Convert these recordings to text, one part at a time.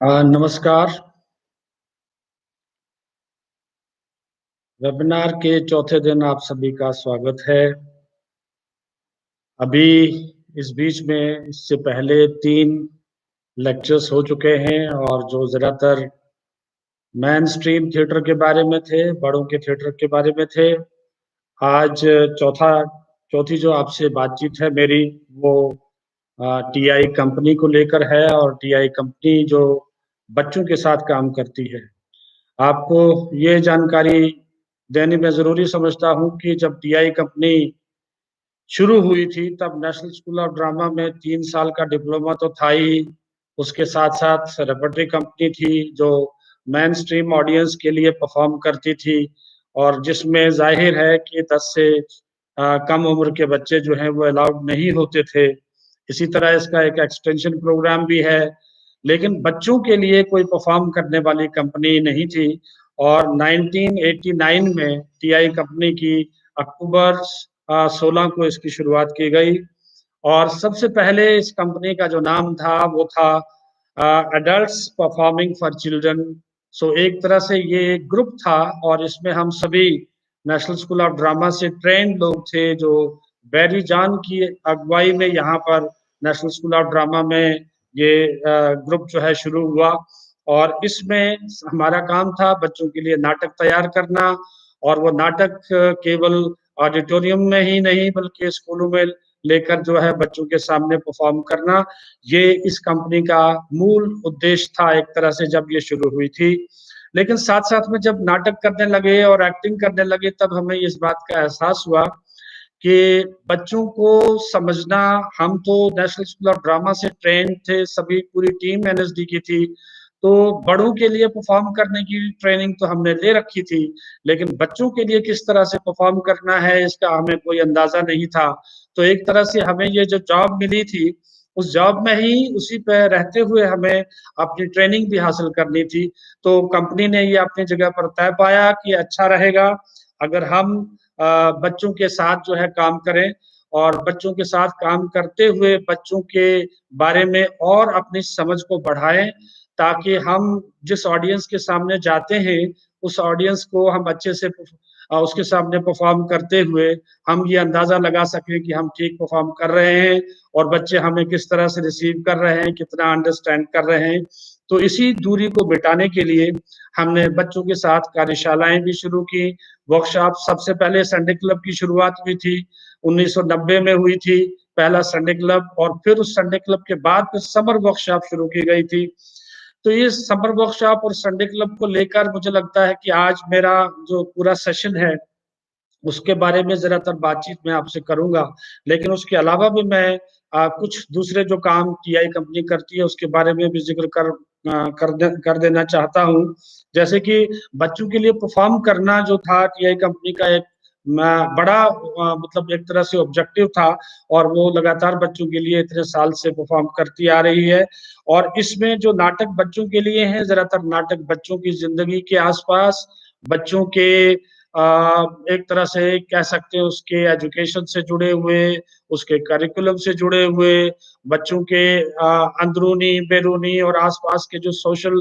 नमस्कार। वेबिनार के चौथे दिन आप सभी का स्वागत है। अभी इस बीच में इससे पहले 3 लेक्चर्स हो चुके हैं और जो ज़्यादातर मेन स्ट्रीम थिएटर के बारे में थे, बड़ों के थिएटर के बारे में थे। आज चौथी जो आपसे बातचीत है मेरी, वो टीआई कंपनी को लेकर है और टीआई कंपनी जो बच्चों के साथ काम करती है। आपको ये जानकारी देने में ज़रूरी समझता हूँ कि जब टीआई कंपनी शुरू हुई थी तब नेशनल स्कूल ऑफ ड्रामा में 3 साल का डिप्लोमा तो था ही, उसके साथ-साथ रेपर्टरी कंपनी थी जो मेन स्ट्रीम ऑडियंस के लिए परफ़ॉर्म करती थी और जिसमें ज़ाहिर है कि 10 से कम उम्र के बच्चे जो हैं वो अलाउड नहीं होते थे। इसी तरह इसका एक एक्सटेंशन प्रोग्राम भी है, लेकिन बच्चों के लिए कोई परफ़ॉर्म करने वाली कंपनी नहीं थी और 1989 में टीआई कंपनी की अक्टूबर 16 को इसकी शुरुआत की गई और सबसे पहले इस कंपनी का जो नाम था वो था एडल्ट्स परफॉर्मिंग फॉर चिल्ड्रन। सो एक तरह से ये एक ग्रुप था और इसमें हम सभी नेशनल स्कूल ऑफ ड्रामा से ट्रेंड लोग थे जो बैरी जान की अगुवाई में यहाँ पर नेशनल स्कूल ऑफ ड्रामा में ये ग्रुप जो है शुरू हुआ और इसमें हमारा काम था बच्चों के लिए नाटक तैयार करना और वो नाटक केवल ऑडिटोरियम में ही नहीं बल्कि स्कूलों में लेकर जो है बच्चों के सामने परफॉर्म करना, ये इस कंपनी का मूल उद्देश्य था एक तरह से जब ये शुरू हुई थी। लेकिन साथ-साथ में जब नाटक करने लगे और एक्टिंग करने लगे तब हमें इस बात का एहसास हुआ कि बच्चों को समझना, हम तो नेशनल स्कूल ऑफ ड्रामा से ट्रेन्ड थे, सभी पूरी टीम एनएसडी की थी, तो बड़ों के लिए परफ़ॉर्म करने की ट्रेनिंग तो हमने ले रखी थी, लेकिन बच्चों के लिए किस तरह से परफ़ॉर्म करना है इसका हमें कोई अंदाज़ा नहीं था। तो एक तरह से हमें ये जो जॉब मिली थी, उस जॉब में ही उसी पे रहते हुए हमें अपनी ट्रेनिंग भी हासिल करनी थी। तो कंपनी ने ये अपनी जगह पर तय पाया कि अच्छा रहेगा अगर हम बच्चों के साथ जो है काम करें और बच्चों के साथ काम करते हुए बच्चों के बारे में और अपनी समझ को बढ़ाएँ, ताकि हम जिस ऑडियंस के सामने जाते हैं, उस ऑडियंस को हम अच्छे से उसके सामने परफ़ॉर्म करते हुए हम ये अंदाज़ा लगा सकें कि हम ठीक परफ़ॉर्म कर रहे हैं और बच्चे हमें किस तरह से रिसीव कर रहे हैं, कितना अंडरस्टैंड कर रहे हैं। तो इसी दूरी को मिटाने के लिए हमने बच्चों के साथ कार्यशालाएँ भी शुरू की, वर्कशॉप सबसे पहले संडे क्लब की शुरुआत हुई थी, 1990 में हुई थी, पहला संडे क्लब और फिर उस संडे क्लब के बाद फिर समर वर्कशॉप शुरू की गई थी। तो ये समर वर्कशॉप और संडे क्लब को लेकर मुझे लगता है कि आज मेरा जो पूरा सेशन है, उसके बारे में ज़्यादातर बातचीत मैं आपसे करूँगा। लेकिन उसके अलावा भी मैं कुछ दूसरे जो काम टीआई कंपनी करती है, उसके बारे में भी ज़िक्र कर देना चाहता हूँ। जैसे कि बच्चों के लिए परफ़ॉर्म करना जो था टीआई कंपनी का एक बड़ा मतलब एक तरह से ऑब्जेक्टिव था और वो लगातार बच्चों के लिए इतने साल से परफ़ॉर्म करती आ रही है। और इसमें जो नाटक बच्चों के लिए हैं, ज़्यादातर नाटक बच्चों की ज़िंदगी के आस-पास, बच्चों के एक तरह से कह सकते हैं उसके एजुकेशन से जुड़े हुए, उसके करिकुलम से जुड़े हुए, बच्चों के अंदरूनी, बैरूनी और आस-पास के जो सोशल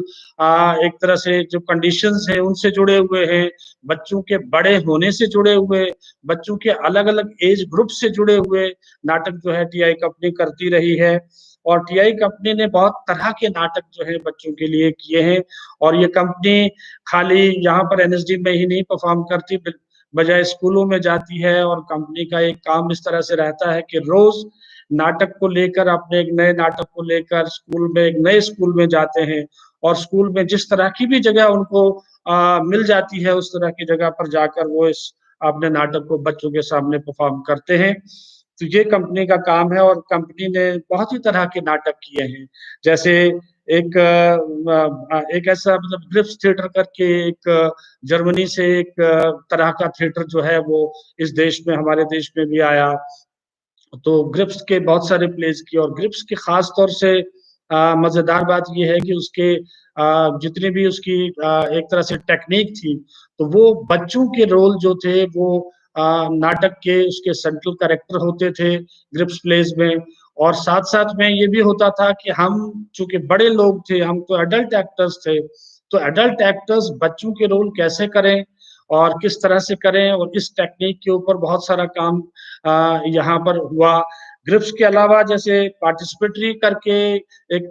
एक तरह से जो कंडीशंस हैं, उनसे जुड़े हुए हैं, बच्चों के बड़े होने से जुड़े हुए, बच्चों के अलग-अलग एज ग्रुप से जुड़े हुए नाटक जो है टीआई कंपनी करती रही है और टीआई कंपनी ने बहुत तरह के नाटक जो है बच्चों के लिए किए हैं और ये कंपनी खाली यहाँ पर एनएसडी में ही नहीं परफ़ॉर्म करती, बजाय स्कूलों में जाती है और कंपनी का एक काम इस तरह से रहता है कि रोज़ नाटक को लेकर अपने एक नए नाटक को लेकर स्कूल में एक नए स्कूल में जाते हैं और स्कूल में जिस तरह की भी जगह उनको मिल जाती है, उस तरह की जगह पर जाकर वो इस अपने नाटक को बच्चों के सामने परफ़ॉर्म करते हैं। तो ये कंपनी का काम है और कंपनी ने बहुत ही तरह के नाटक किए हैं। जैसे एक ऐसा मतलब ग्रिप्स थिएटर करके एक जर्मनी से एक तरह का थिएटर जो है वो इस देश में हमारे देश में भी आया। तो ग्रिप्स के बहुत सारे प्लेस किए और ग्रिप्स की खास तौर से मज़ेदार बात ये है कि उसके जितनी भी उसकी एक तरह से टेक्नीक थी, तो वो बच्चों के रोल जो थे वो नाटक के उसके सेंट्रल कैरेक्टर होते थे ग्रिप्स प्लेस में और साथ-साथ में ये भी होता था कि हम चूँकि बड़े लोग थे, हम तो एडल्ट एक्टर्स थे, तो एडल्ट एक्टर्स बच्चों के रोल कैसे करें और किस तरह से करें और इस टेक्निक के ऊपर बहुत सारा काम यहाँ पर हुआ। ग्रिप्स के अलावा जैसे पार्टिसिपेटरी करके एक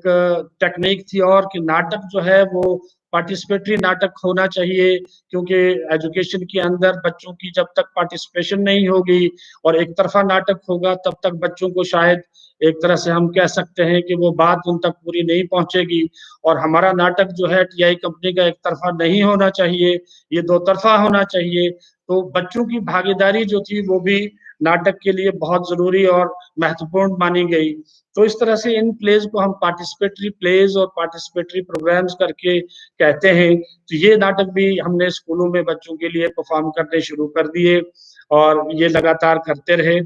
टेक्निक थी और कि नाटक जो है वो पार्टिसिपेटरी नाटक होना चाहिए, क्योंकि एजुकेशन के अंदर बच्चों की जब तक पार्टिसिपेशन नहीं होगी और एक तरफा नाटक होगा तब तक बच्चों को शायद एक तरह से हम कह सकते हैं कि वो बात उन तक पूरी नहीं पहुंचेगी। और हमारा नाटक जो है टीआई कंपनी का एक तरफा नहीं होना चाहिए, ये दो तरफा होना चाहिए। तो बच्चों की भागीदारी जो थी वो भी नाटक के लिए बहुत जरूरी और महत्वपूर्ण मानी गई। तो इस तरह से इन प्लेज को हम पार्टिसिपेटरी प्लेज और पार्टिसिपेटरी प्रोग्राम्स करके कहते हैं। तो ये नाटक भी हमने स्कूलों में बच्चों के लिए परफॉर्म करने शुरू कर दिए और ये लगातार करते रहे।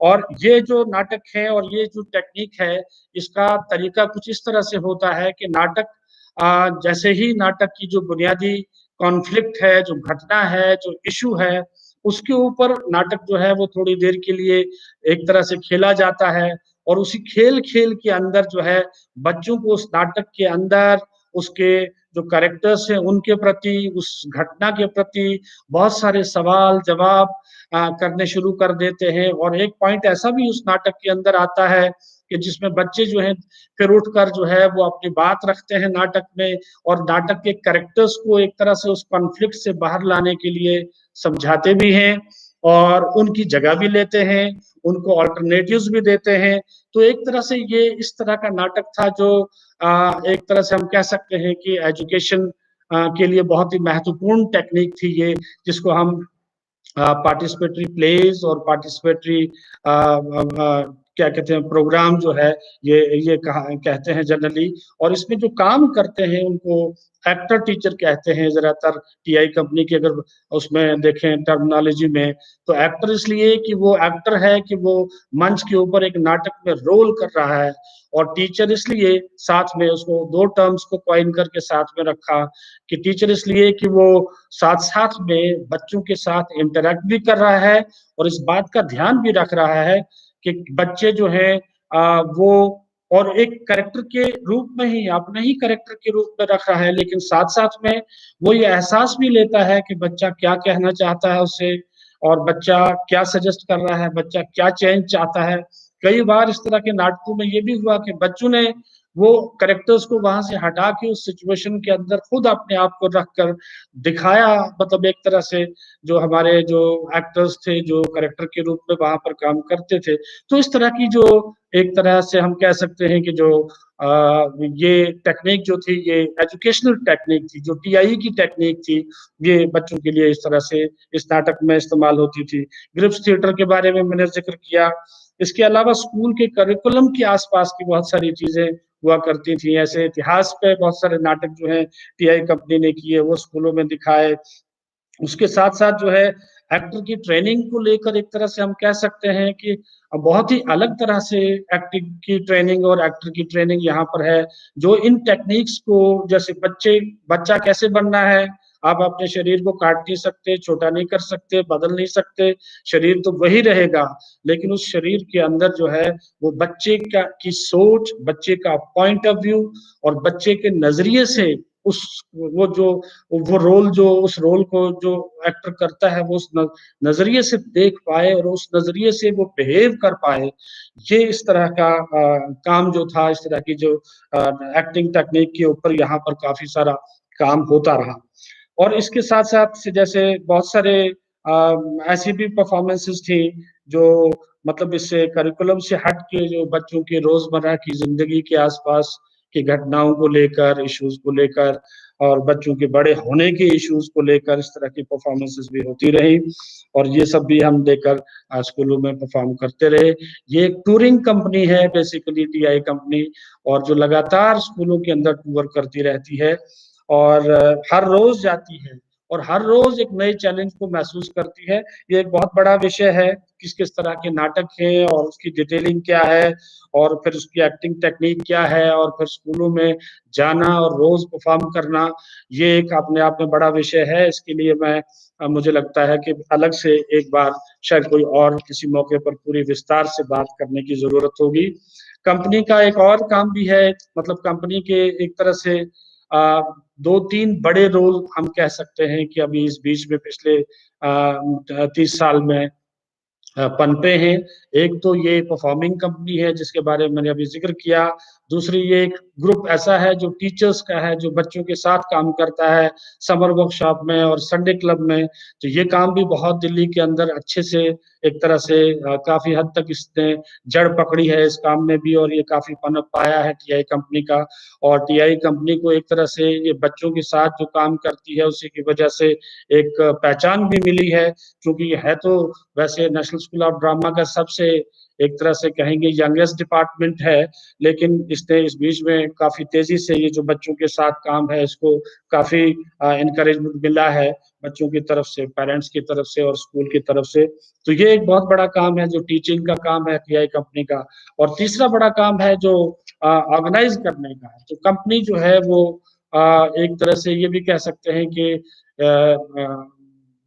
और ये जो नाटक है और ये जो टेक्निक है, इसका तरीका कुछ इस तरह से होता है कि नाटक जैसे ही नाटक की जो बुनियादी कॉन्फ्लिक्ट है, जो घटना है, जो इशू है, उसके ऊपर नाटक जो है वो थोड़ी देर के लिए एक तरह से खेला जाता है और उसी खेल-खेल के अंदर जो है बच्चों को उस नाटक के अंदर उसके जो कैरेक्टर्स हैं उनके प्रति, उस घटना के प्रति बहुत सारे सवाल-जवाब करने शुरू कर देते हैं। और एक पॉइंट ऐसा भी उस नाटक के अंदर आता है कि जिसमें बच्चे जो हैं फिर उठकर जो है वो अपनी बात रखते हैं नाटक में और नाटक के कैरेक्टर्स को एक तरह से उस कॉन्फ्लिक्ट से बाहर लाने के लिए समझाते भी हैं और उनकी जगह भी लेते हैं, उनको अल्टरनेटिव्स भी देते हैं। तो एक तरह से ये इस तरह का नाटक था जो एक तरह से हम कह सकते हैं कि एजुकेशन के लिए बहुत ही महत्वपूर्ण टेक्निक थी ये, जिसको हम पार्टिसिपेटरी प्लेज और पार्टिसिपेटरी क्या कहते हैं प्रोग्राम जो है ये कहा कहते हैं जनरली। और इसमें जो काम करते हैं उनको एक्टर टीचर कहते हैं ज्यादातर टीआई कंपनी की अगर उसमें देखें टर्मिनोलॉजी में। तो एक्टर इसलिए कि वो एक्टर है कि वो मंच के ऊपर एक नाटक में रोल कर रहा है, और टीचर इसलिए साथ में उसको दो टर्म्स को कॉइन करके साथ में रखा कि टीचर इसलिए कि वो साथ-साथ में बच्चों के साथ इंटरैक्ट भी कर रहा है और इस बात का ध्यान भी रख रहा है कि बच्चे जो हैं वो और एक कैरेक्टर के रूप में ही अपने ही कैरेक्टर के रूप में रख रहा है, लेकिन साथ-साथ में वो ये एहसास भी लेता है कि बच्चा क्या कहना चाहता है उससे और बच्चा क्या सजेस्ट कर रहा है, बच्चा क्या चेंज चाहता है। कई बार इस तरह के नाटकों में ये भी हुआ कि बच्चों ने वो कैरेक्टर्स को वहां से हटा के उस सिचुएशन के अंदर खुद अपने आप को रखकर दिखाया, मतलब एक तरह से जो हमारे जो एक्टर्स थे जो कैरेक्टर के रूप में वहां पर काम करते थे। तो इस तरह की जो एक तरह से हम कह सकते हैं कि जो ये टेक्निक जो थी ये एजुकेशनल टेक्निक थी, जो टीआई की टेक्निक थी, ये बच्चों के लिए इस तरह से इस नाटक में इस्तेमाल होती थी। ग्रिप्स थिएटर के बारे में मैंने जिक्र किया। इसके अलावा स्कूल के करिकुलम के आसपास की बहुत सारी चीजें हुआ करती थी। ऐसे इतिहास पे बहुत सारे नाटक जो हैं टीआई कंपनी ने किए, वो स्कूलों में दिखाए। उसके साथ-साथ जो है एक्टर की ट्रेनिंग को लेकर एक तरह से हम कह सकते हैं कि बहुत ही अलग तरह से एक्टिंग की ट्रेनिंग और एक्टर की ट्रेनिंग यहाँ पर है, जो इन टेक्निक्स को जैसे बच्चा कैसे बनना है, आप अपने शरीर को काट नहीं सकते, छोटा नहीं कर सकते, बदल नहीं सकते, शरीर तो वही रहेगा, लेकिन उस शरीर के अंदर जो है वो बच्चे का की सोच, बच्चे का पॉइंट ऑफ व्यू और बच्चे के नज़रिए से उस वो रोल जो उस रोल को जो एक्टर करता है वो उस नजरिए से देख पाए और उस नजरिए से वो बिहेव कर पाए। ये इस तरह का काम जो था, इस तरह की जो एक्टिंग टेक्निक के ऊपर यहाँ पर काफी सारा काम होता रहा। और इसके साथ साथ से जैसे बहुत सारे ऐसी भी परफॉर्मेंसेस थी जो मतलब इससे करिकुलम से हट के जो बच्चों के रोजमर्रा की जिंदगी के आसपास की घटनाओं को लेकर, इश्यूज को लेकर और बच्चों के बड़े होने के इश्यूज को लेकर इस तरह की परफॉर्मेंसेस भी होती रही और ये सब भी हम देकर स्कूलों में परफॉर्म करते रहे। ये एक टूरिंग कंपनी है बेसिकली टीआई कंपनी, और जो लगातार स्कूलों के अंदर टूर करती रहती है और हर रोज जाती है और हर रोज एक नए चैलेंज को महसूस करती है। ये एक बहुत बड़ा विषय है, किस किस तरह के नाटक हैं और उसकी डिटेलिंग क्या है, और फिर उसकी एक्टिंग टेक्निक क्या है, और फिर स्कूलों में जाना और रोज परफॉर्म करना, ये एक अपने आप में बड़ा विषय है। इसके लिए मुझे लगता है कि अलग से एक बार शायद कोई और किसी मौके पर पूरी विस्तार से बात करने की जरूरत होगी। कंपनी का एक और काम भी है, मतलब कंपनी के एक तरह से आ, 2-3 बड़े रोल हम कह सकते हैं कि अभी इस बीच में पिछले 30 साल में पनपे हैं। एक तो ये परफॉर्मिंग कंपनी है जिसके बारे में मैंने अभी जिक्र किया। दूसरी, ये एक ग्रुप ऐसा है जो टीचर्स का है, जो बच्चों के साथ काम करता है समर वर्कशॉप में और संडे क्लब में। तो ये काम भी बहुत दिल्ली के अंदर अच्छे से एक तरह से काफी हद तक इसने जड़ पकड़ी है इस काम में भी, और ये काफी पनप पाया है टीआई कंपनी का। और टीआई कंपनी को एक तरह से ये बच्चों के साथ जो काम करती है उसी की वजह से एक पहचान भी मिली है, क्योंकि है तो वैसे नेशनल स्कूल ऑफ ड्रामा का सबसे एक तरह से कहेंगे यंगेस्ट डिपार्टमेंट है, लेकिन इसने इस बीच में काफी तेजी से ये जो बच्चों के साथ काम है इसको काफी इनकरेजमेंट मिला है बच्चों की तरफ से, पेरेंट्स की तरफ से और स्कूल की तरफ से। तो ये एक बहुत बड़ा काम है जो टीचिंग का काम है टीआई कंपनी का। और तीसरा बड़ा काम है जो ऑर्गेनाइज करने का है। तो कंपनी जो है वो एक तरह से ये भी कह सकते हैं कि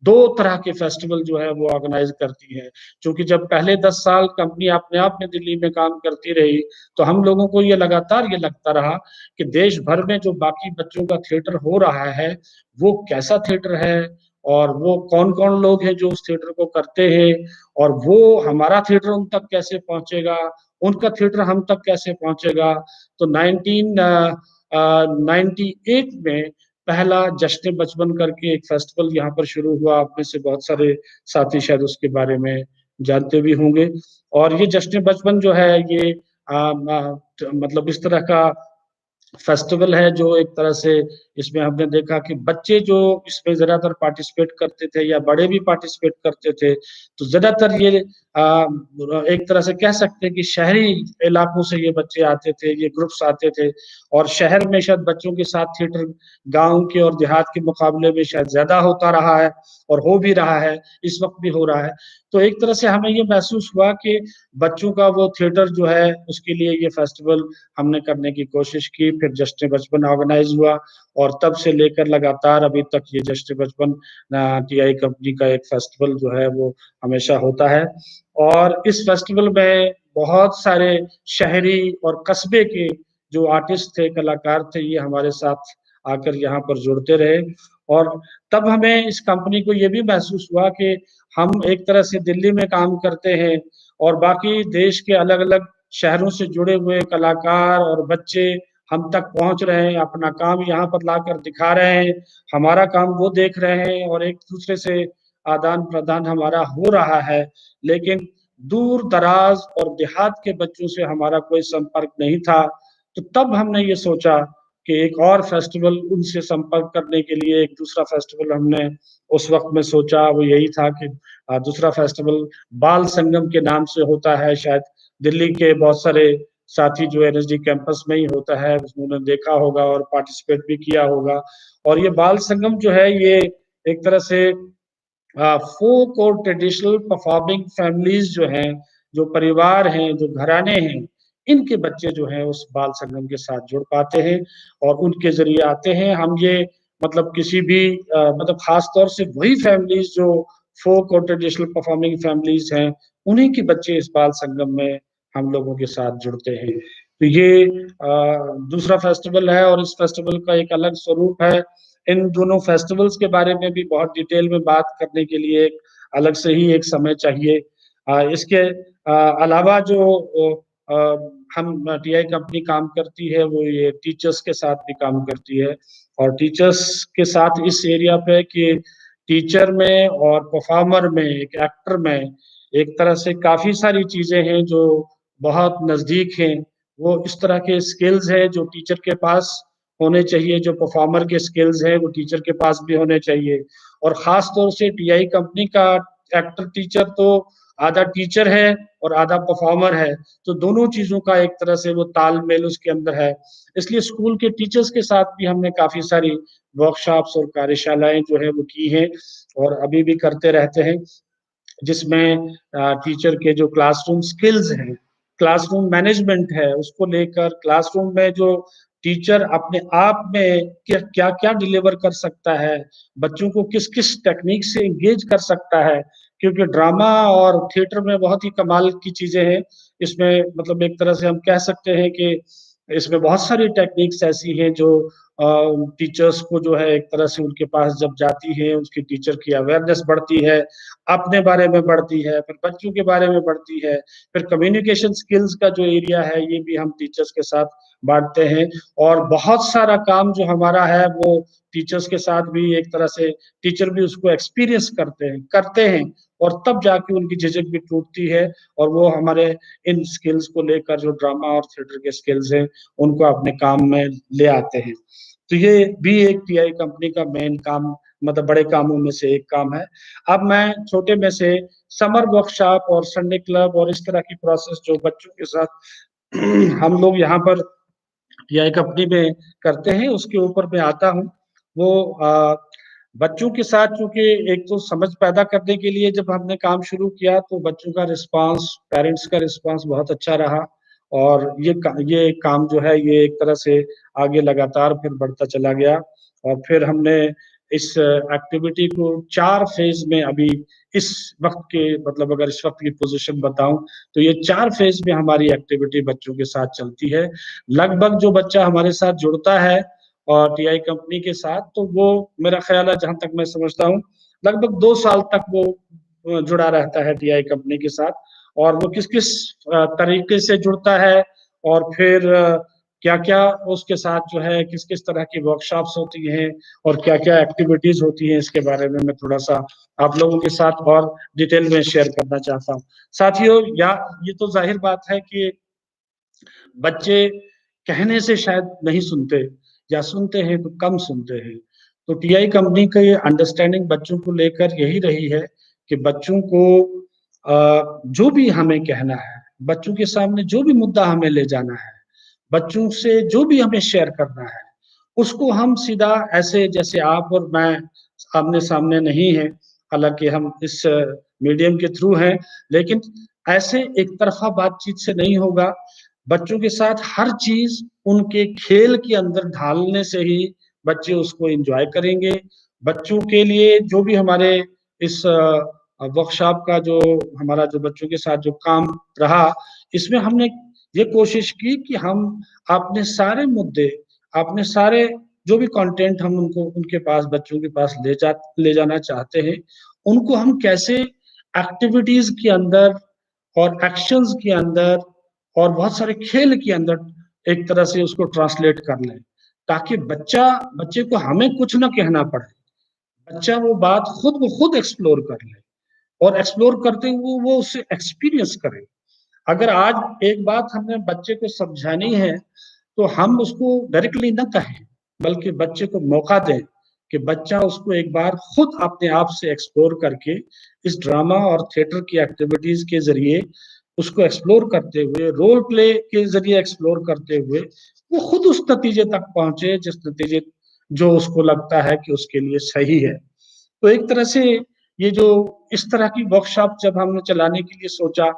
दो तरह के फेस्टिवल जो है वो ऑर्गेनाइज करती है। क्योंकि जब पहले 10 साल कंपनी अपने आप में दिल्ली में काम करती रही, तो हम लोगों को ये लगातार ये लगता रहा कि देश भर में जो बाकी बच्चों का थिएटर हो रहा है वो कैसा थिएटर है, और वो कौन कौन लोग हैं जो उस थिएटर को करते हैं, और वो हमारा थिएटर उन तक कैसे पहुंचेगा, उनका थिएटर हम तक कैसे पहुंचेगा। तो 1998 में पहला जश्न बचपन करके एक फेस्टिवल यहाँ पर शुरू हुआ। आप में से बहुत सारे साथी शायद उसके बारे में जानते भी होंगे। और ये जश्न बचपन जो है ये मतलब इस तरह का फेस्टिवल है जो एक तरह से, इसमें हमने देखा कि बच्चे जो इसमें ज्यादातर पार्टिसिपेट करते थे या बड़े भी पार्टिसिपेट करते थे, तो ज्यादातर ये एक तरह से कह सकते हैं कि शहरी इलाकों से ये बच्चे आते थे, ये ग्रुप्स आते थे। और शहर में शायद बच्चों के साथ थिएटर गांव के और देहात के मुकाबले में शायद ज्यादा होता रहा है, और हो भी रहा है, इस वक्त भी हो रहा है। तो एक तरह से हमें ये महसूस हुआ कि बच्चों का वो थिएटर जो है उसके लिए ये फेस्टिवल हमने करने की कोशिश की। फिर जश्न बचपन ऑर्गेनाइज हुआ, और तब से लेकर लगातार अभी तक ये जश्न बचपन टीआई कंपनी का एक फेस्टिवल जो है वो हमेशा होता है। और इस फेस्टिवल में बहुत सारे शहरी और कस्बे के जो आर्टिस्ट थे, कलाकार थे, ये हमारे साथ आकर यहाँ पर जुड़ते रहे। और तब हमें इस कंपनी को ये भी महसूस हुआ कि हम एक तरह से दिल्ली में काम करते हैं और बाकी देश के अलग अलग शहरों से जुड़े हुए कलाकार और बच्चे हम तक पहुंच रहे हैं, अपना काम यहाँ पर लाकर दिखा रहे हैं, हमारा काम वो देख रहे हैं, और एक दूसरे से आदान प्रदान हमारा हो रहा है। लेकिन दूर दराज और देहात के बच्चों से हमारा कोई संपर्क नहीं था। तो तब हमने ये सोचा कि एक और फेस्टिवल उनसे संपर्क करने के लिए एक दूसरा फेस्टिवल हमने उस वक्त में सोचा। वो यही था कि दूसरा फेस्टिवल बाल संगम के नाम से होता है, शायद दिल्ली के बहुत सारे साथी जो एनएसडी कैंपस में ही होता है उन्होंने देखा होगा और पार्टिसिपेट भी किया होगा। और ये बाल संगम जो है ये एक तरह से फोक और ट्रेडिशनल परफॉर्मिंग फैमिलीज जो हैं, जो परिवार हैं, जो घराने हैं, इनके बच्चे जो हैं उस बाल संगम के साथ जुड़ पाते हैं और उनके जरिए आते हैं। हम ये मतलब किसी भी मतलब खास तौर से वही फैमिलीज जो फोक और ट्रेडिशनल परफॉर्मिंग फैमिलीज हैं, उन्हीं के बच्चे इस बाल संगम में हम लोगों के साथ जुड़ते हैं। तो ये दूसरा फेस्टिवल है, और इस फेस्टिवल का एक अलग स्वरूप है। इन दोनों फेस्टिवल्स के बारे में भी बहुत डिटेल में बात करने के लिए एक अलग से ही एक समय चाहिए। इसके अलावा जो हम टीआई कंपनी काम करती है वो ये टीचर्स के साथ भी काम करती है। और टीचर्स के साथ इस एरिया पे कि टीचर में और परफॉर्मर में, एक एक्टर में एक तरह से काफी सारी चीजें हैं जो बहुत नजदीक हैं। वो इस तरह के स्किल्स हैं जो टीचर के पास होने चाहिए, जो परफॉर्मर के स्किल्स हैं वो टीचर के पास भी होने चाहिए। और खास तौर से टीआई कंपनी का एक्टर टीचर तो आधा टीचर है और आधा परफॉर्मर है, तो दोनों चीज़ों का एक तरह से वो तालमेल उसके अंदर है। इसलिए स्कूल के टीचर्स के साथ भी हमने काफ़ी सारी वर्कशॉप्स और कार्यशालाएँ जो है वो की हैं और अभी भी करते रहते हैं। जिसमें टीचर के जो क्लासरूम स्किल्स हैं, क्लासरूम मैनेजमेंट है, उसको लेकर क्लासरूम में जो टीचर अपने आप में क्या-क्या डिलीवर कर सकता है, बच्चों को किस-किस टेक्निक से एंगेज कर सकता है, क्योंकि ड्रामा और थिएटर में बहुत ही कमाल की चीज़ें हैं। इसमें मतलब एक तरह से हम कह सकते हैं कि इसमें बहुत सारी टेक्निक्स ऐसी हैं जो अ, टीचर्स को जो है एक तरह से उनके पास जब जाती है, उसकी टीचर की अवेयरनेस बढ़ती है, अपने बारे में बढ़ती है, फिर बच्चों के बारे में बढ़ती है, फिर कम्युनिकेशन स्किल्स का जो एरिया है, ये भी हम टीचर्स के साथ बाँटते हैं और बहुत सारा काम जो हमारा है, वो टीचर्स के साथ भी एक तरह से टीचर भी उसको एक्सपीरियंस करते हैं और तब जाके उनकी झिझक भी टूटती है और वो हमारे इन स्किल्स को लेकर जो ड्रामा और थिएटर के स्किल्स हैं, उनको अपने काम में ले आते हैं। तो ये भी एक टीआई कंपनी का मेन काम मतलब बड़े कामों में से एक काम है। अब मैं छोटे में से समर वर्कशॉप और संडे क्लब और इस तरह की प्रोसेस जो बच्चों के साथ हम लोग यहाँ पर टीआई कंपनी में करते हैं, उसके ऊपर मैं आता हूँ। वो बच्चों के साथ चूँकि एक तो समझ पैदा करने के लिए जब हमने काम शुरू किया, तो बच्चों का रिस्पॉन्स, पेरेंट्स का रिस्पॉन्स बहुत अच्छा रहा और ये काम जो है, ये एक तरह से आगे लगातार फिर बढ़ता चला गया और फिर हमने इस एक्टिविटी को 4 फ़ेज़ में अभी इस वक़्त के मतलब अगर इस वक़्त की पोज़ीशन बताऊँ, तो ये 4 फ़ेज़ में हमारी एक्टिविटी बच्चों के साथ चलती है। लगभग जो बच्चा हमारे साथ जुड़ता है और टीआई कंपनी के साथ, तो वो मेरा ख़्याल है जहाँ तक मैं समझता हूँ, लगभग 2 साल तक वो जुड़ा रहता है टीआई कंपनी के साथ और वो किस-किस तरीके से जुड़ता है और फिर क्या-क्या उसके साथ जो है किस-किस तरह की वर्कशॉप्स होती हैं और क्या-क्या एक्टिविटीज़ होती हैं, इसके बारे में मैं थोड़ा-सा आप लोगों के साथ और डिटेल में शेयर करना चाहता हूँ। साथियों, ये तो ज़ाहिर बात है कि बच्चे कहने से शायद नहीं सुनते या सुनते हैं तो कम सुनते हैं। तो टीआई कंपनी का ये अंडरस्टैंडिंग बच्चों को लेकर यही रही है कि बच्चों को जो भी हमें कहना है, बच्चों के सामने जो भी मुद्दा हमें ले जाना है, बच्चों से जो भी हमें शेयर करना है, उसको हम सीधा ऐसे जैसे आप और मैं आमने-सामने नहीं हैं, हालाँकि हम इस मीडियम के थ्रू हैं, लेकिन ऐसे एक तरफ़ा बातचीत से नहीं होगा। बच्चों के साथ हर चीज़ उनके खेल के अंदर ढालने से ही बच्चे उसको एन्जॉय करेंगे। बच्चों के लिए जो भी हमारे इस वर्कशॉप का जो हमारा जो बच्चों के साथ जो काम रहा, इसमें हमने ये कोशिश की कि हम अपने सारे मुद्दे, अपने सारे जो भी कंटेंट हम उनको उनके पास बच्चों के पास ले जाना चाहते हैं, उनको हम कैसे एक्टिविटीज़ के अंदर और एक्शंस के अंदर और बहुत सारे खेल के अंदर एक तरह से उसको ट्रांसलेट कर लें, ताकि बच्चे को हमें कुछ ना कहना पड़े। बच्चा वो बात खुद ब खुद एक्सप्लोर कर ले और एक्सप्लोर करते हुए वो उसे एक्सपीरियंस करे। अगर आज एक बात हमने बच्चे को समझानी है, तो हम उसको डायरेक्टली ना कहें, बल्कि बच्चे को मौका दें कि बच्चा उसको एक बार खुद अपने आप से एक्सप्लोर करके इस ड्रामा और थिएटर की एक्टिविटीज़ के ज़रिए उसको एक्सप्लोर करते हुए, रोल प्ले के ज़रिए एक्सप्लोर करते हुए, वो खुद उस नतीजे तक पहुँचे जिस नतीजे जो उसको लगता है कि उसके लिए सही है। तो एक तरह से ये जो इस तरह की वर्कशॉप जब हमने चलाने के लिए सोचा,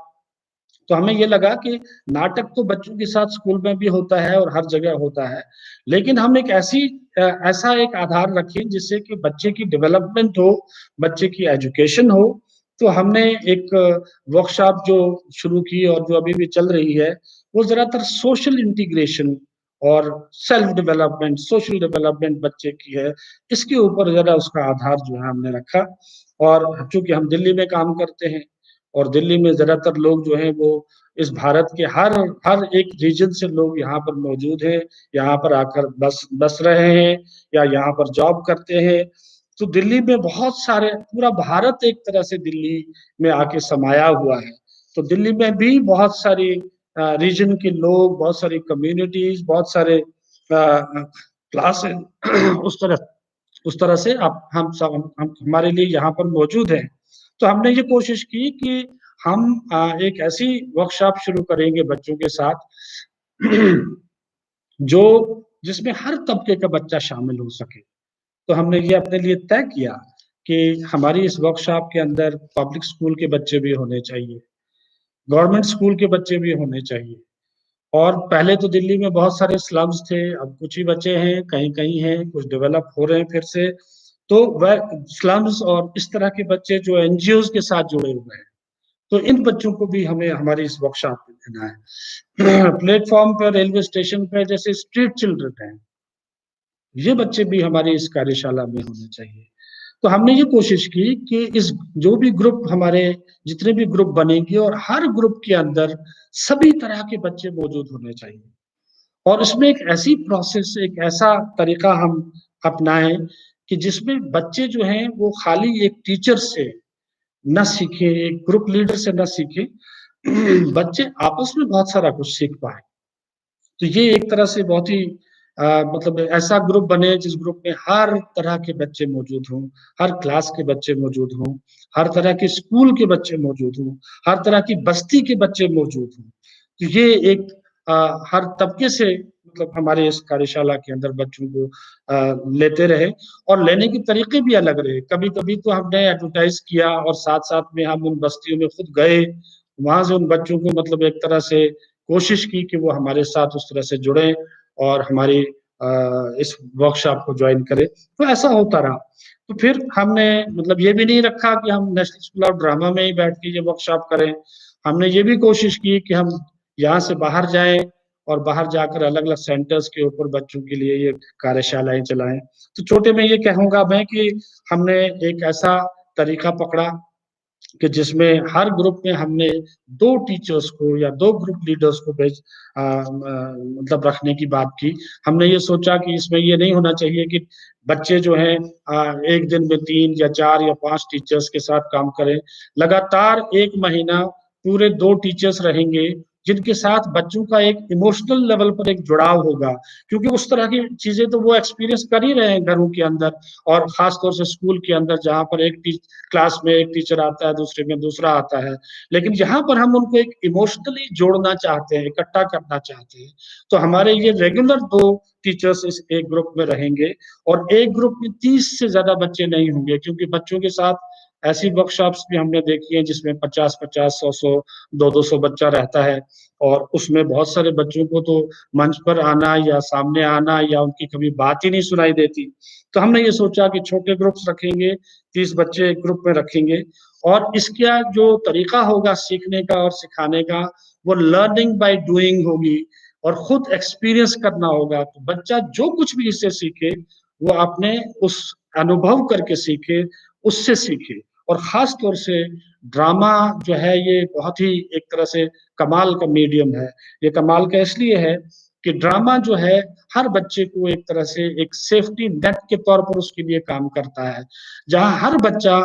तो हमें ये लगा कि नाटक तो बच्चों के साथ स्कूल में भी होता है और हर जगह होता है। लेकिन हम एक ऐसा एक आधार रखें जिससे कि बच्चे की डेवलपमेंट हो, बच्चे की एजुकेशन हो। तो हमने एक वर्कशॉप जो शुरू की और जो अभी भी चल रही है, वो ज़्यादातर सोशल इंटीग्रेशन और सेल्फ डेवलपमेंट, सोशल डेवलपमेंट बच्चे की है। इसके ऊपर ज़रा उसका आधार जो है हमने रखा और चूँकि हम दिल्ली में काम करते हैं और दिल्ली में ज़्यादातर लोग जो हैं वो इस भारत के हर हर एक रीजन से लोग यहाँ पर मौजूद हैं, यहाँ पर आकर बस बस रहे हैं या यहाँ पर जॉब करते हैं। तो दिल्ली में बहुत सारे पूरा भारत एक तरह से दिल्ली में आके समाया हुआ है। तो दिल्ली में भी बहुत सारी रीजन के लोग, बहुत सारी कम्युनिटीज़, बहुत सारे क्लासेस उस तरह से आप हम सब हम हमारे लिए यहाँ पर मौजूद हैं। तो हमने ये कोशिश की कि हम एक ऐसी वर्कशॉप शुरू करेंगे बच्चों के साथ जो जिसमें हर तबके का बच्चा शामिल हो सके। तो हमने ये अपने लिए तय किया कि हमारी इस वर्कशॉप के अंदर पब्लिक स्कूल के बच्चे भी होने चाहिए, गवर्नमेंट स्कूल के बच्चे भी होने चाहिए। और पहले तो दिल्ली में बहुत सारे स्लम्स थे, अब कुछ ही बचे हैं, कहीं-कहीं हैं, कुछ डेवलप हो रहे हैं फिर से। तो वह स्लम्स और इस तरह के बच्चे जो एनजीओज़ के साथ जुड़े हुए हैं, तो इन बच्चों को भी हमें हमारी इस वर्कशॉप में देना है। प्लेटफ़ॉर्म पर, रेलवे स्टेशन पे जैसे स्ट्रीट चिल्ड्रन हैं, ये बच्चे भी हमारी इस कार्यशाला में होने चाहिए। तो हमने ये कोशिश की कि इस जो भी ग्रुप हमारे जितने भी ग्रुप बनेंगे और हर ग्रुप के अंदर सभी तरह के बच्चे मौजूद होने चाहिए। और इसमें एक ऐसी प्रोसेस, एक ऐसा तरीका हम अपनाएँ कि जिसमें बच्चे जो हैं वो खाली एक टीचर से ना सीखें, एक ग्रुप लीडर से ना सीखें, बच्चे आपस में बहुत सारा कुछ सीख पाएँ। तो ये एक तरह से बहुत ही मतलब ऐसा ग्रुप बने जिस ग्रुप में हर तरह के बच्चे मौजूद हों, हर क्लास के बच्चे मौजूद हों, हर तरह के स्कूल के बच्चे मौजूद हों, हर तरह की बस्ती के बच्चे मौजूद हों। तो ये एक हर तबके से मतलब हमारे इस कार्यशाला के अंदर बच्चों को लेते रहे और लेने के तरीके भी अलग रहे। कभी-कभी तो हमने एडवर्टाइज़ किया और साथ-साथ में हम उन बस्तियों में खुद गए, वहाँ से उन बच्चों को मतलब एक तरह से कोशिश की कि वो हमारे साथ उस तरह से जुड़ें और हमारी इस वर्कशॉप को जॉइन करें। तो ऐसा होता रहा। तो फिर हमने मतलब ये भी नहीं रखा कि हम नेशनल स्कूल ऑफ ड्रामा में ही बैठ के ये वर्कशॉप करें। हमने ये भी कोशिश की कि हम यहाँ से बाहर जाएँ और बाहर जाकर अलग-अलग सेंटर्स के ऊपर बच्चों के लिए ये कार्यशालाएँ चलाएँ। तो छोटे में ये कहूँगा मैं कि हमने एक ऐसा तरीका पकड़ा कि जिसमें हर ग्रुप में हमने 2 टीचर्स को या 2 ग्रुप लीडर्स को मतलब रखने की बात की। हमने ये सोचा कि इसमें ये नहीं होना चाहिए कि बच्चे जो हैं एक दिन में 3 या 4 या 5 टीचर्स के साथ काम करें। लगातार 1 महीना पूरे 2 टीचर्स रहेंगे, जिनके साथ बच्चों का एक इमोशनल लेवल पर एक जुड़ाव होगा, क्योंकि उस तरह की चीज़ें तो वो एक्सपीरियंस कर ही रहे हैं घरों के अंदर और ख़ास तौर से स्कूल के अंदर जहाँ पर एक क्लास में एक टीचर आता है, दूसरे में दूसरा आता है। लेकिन यहाँ पर हम उनको एक इमोशनली जोड़ना चाहते हैं, इकट्ठा करना चाहते हैं। तो हमारे ये रेगुलर 2 टीचर्स इस एक ग्रुप में रहेंगे और एक ग्रुप में 30 से ज़्यादा बच्चे नहीं होंगे क्योंकि बच्चों के साथ ऐसी वर्कशॉप्स भी हमने देखी हैं जिसमें 50-50, 100-100, 200-200 बच्चा रहता है और उसमें बहुत सारे बच्चों को तो मंच पर आना या सामने आना या उनकी कभी बात ही नहीं सुनाई देती। तो हमने ये सोचा कि छोटे ग्रुप्स रखेंगे, 30 बच्चे एक ग्रुप में रखेंगे और इसका जो तरीका होगा सीखने का और सिखाने का, वो लर्निंग बाय डूइंग होगी और खुद एक्सपीरियंस करना होगा। तो बच्चा जो कुछ भी इससे सीखे, वो अपने उस अनुभव करके सीखे, उससे सीखे और ख़ास तौर से ड्रामा जो है ये बहुत ही एक तरह से कमाल का मीडियम है। ये कमाल का इसलिए है कि ड्रामा जो है हर बच्चे को एक तरह से एक सेफ्टी नेट के तौर पर उसके लिए काम करता है। जहाँ हर बच्चा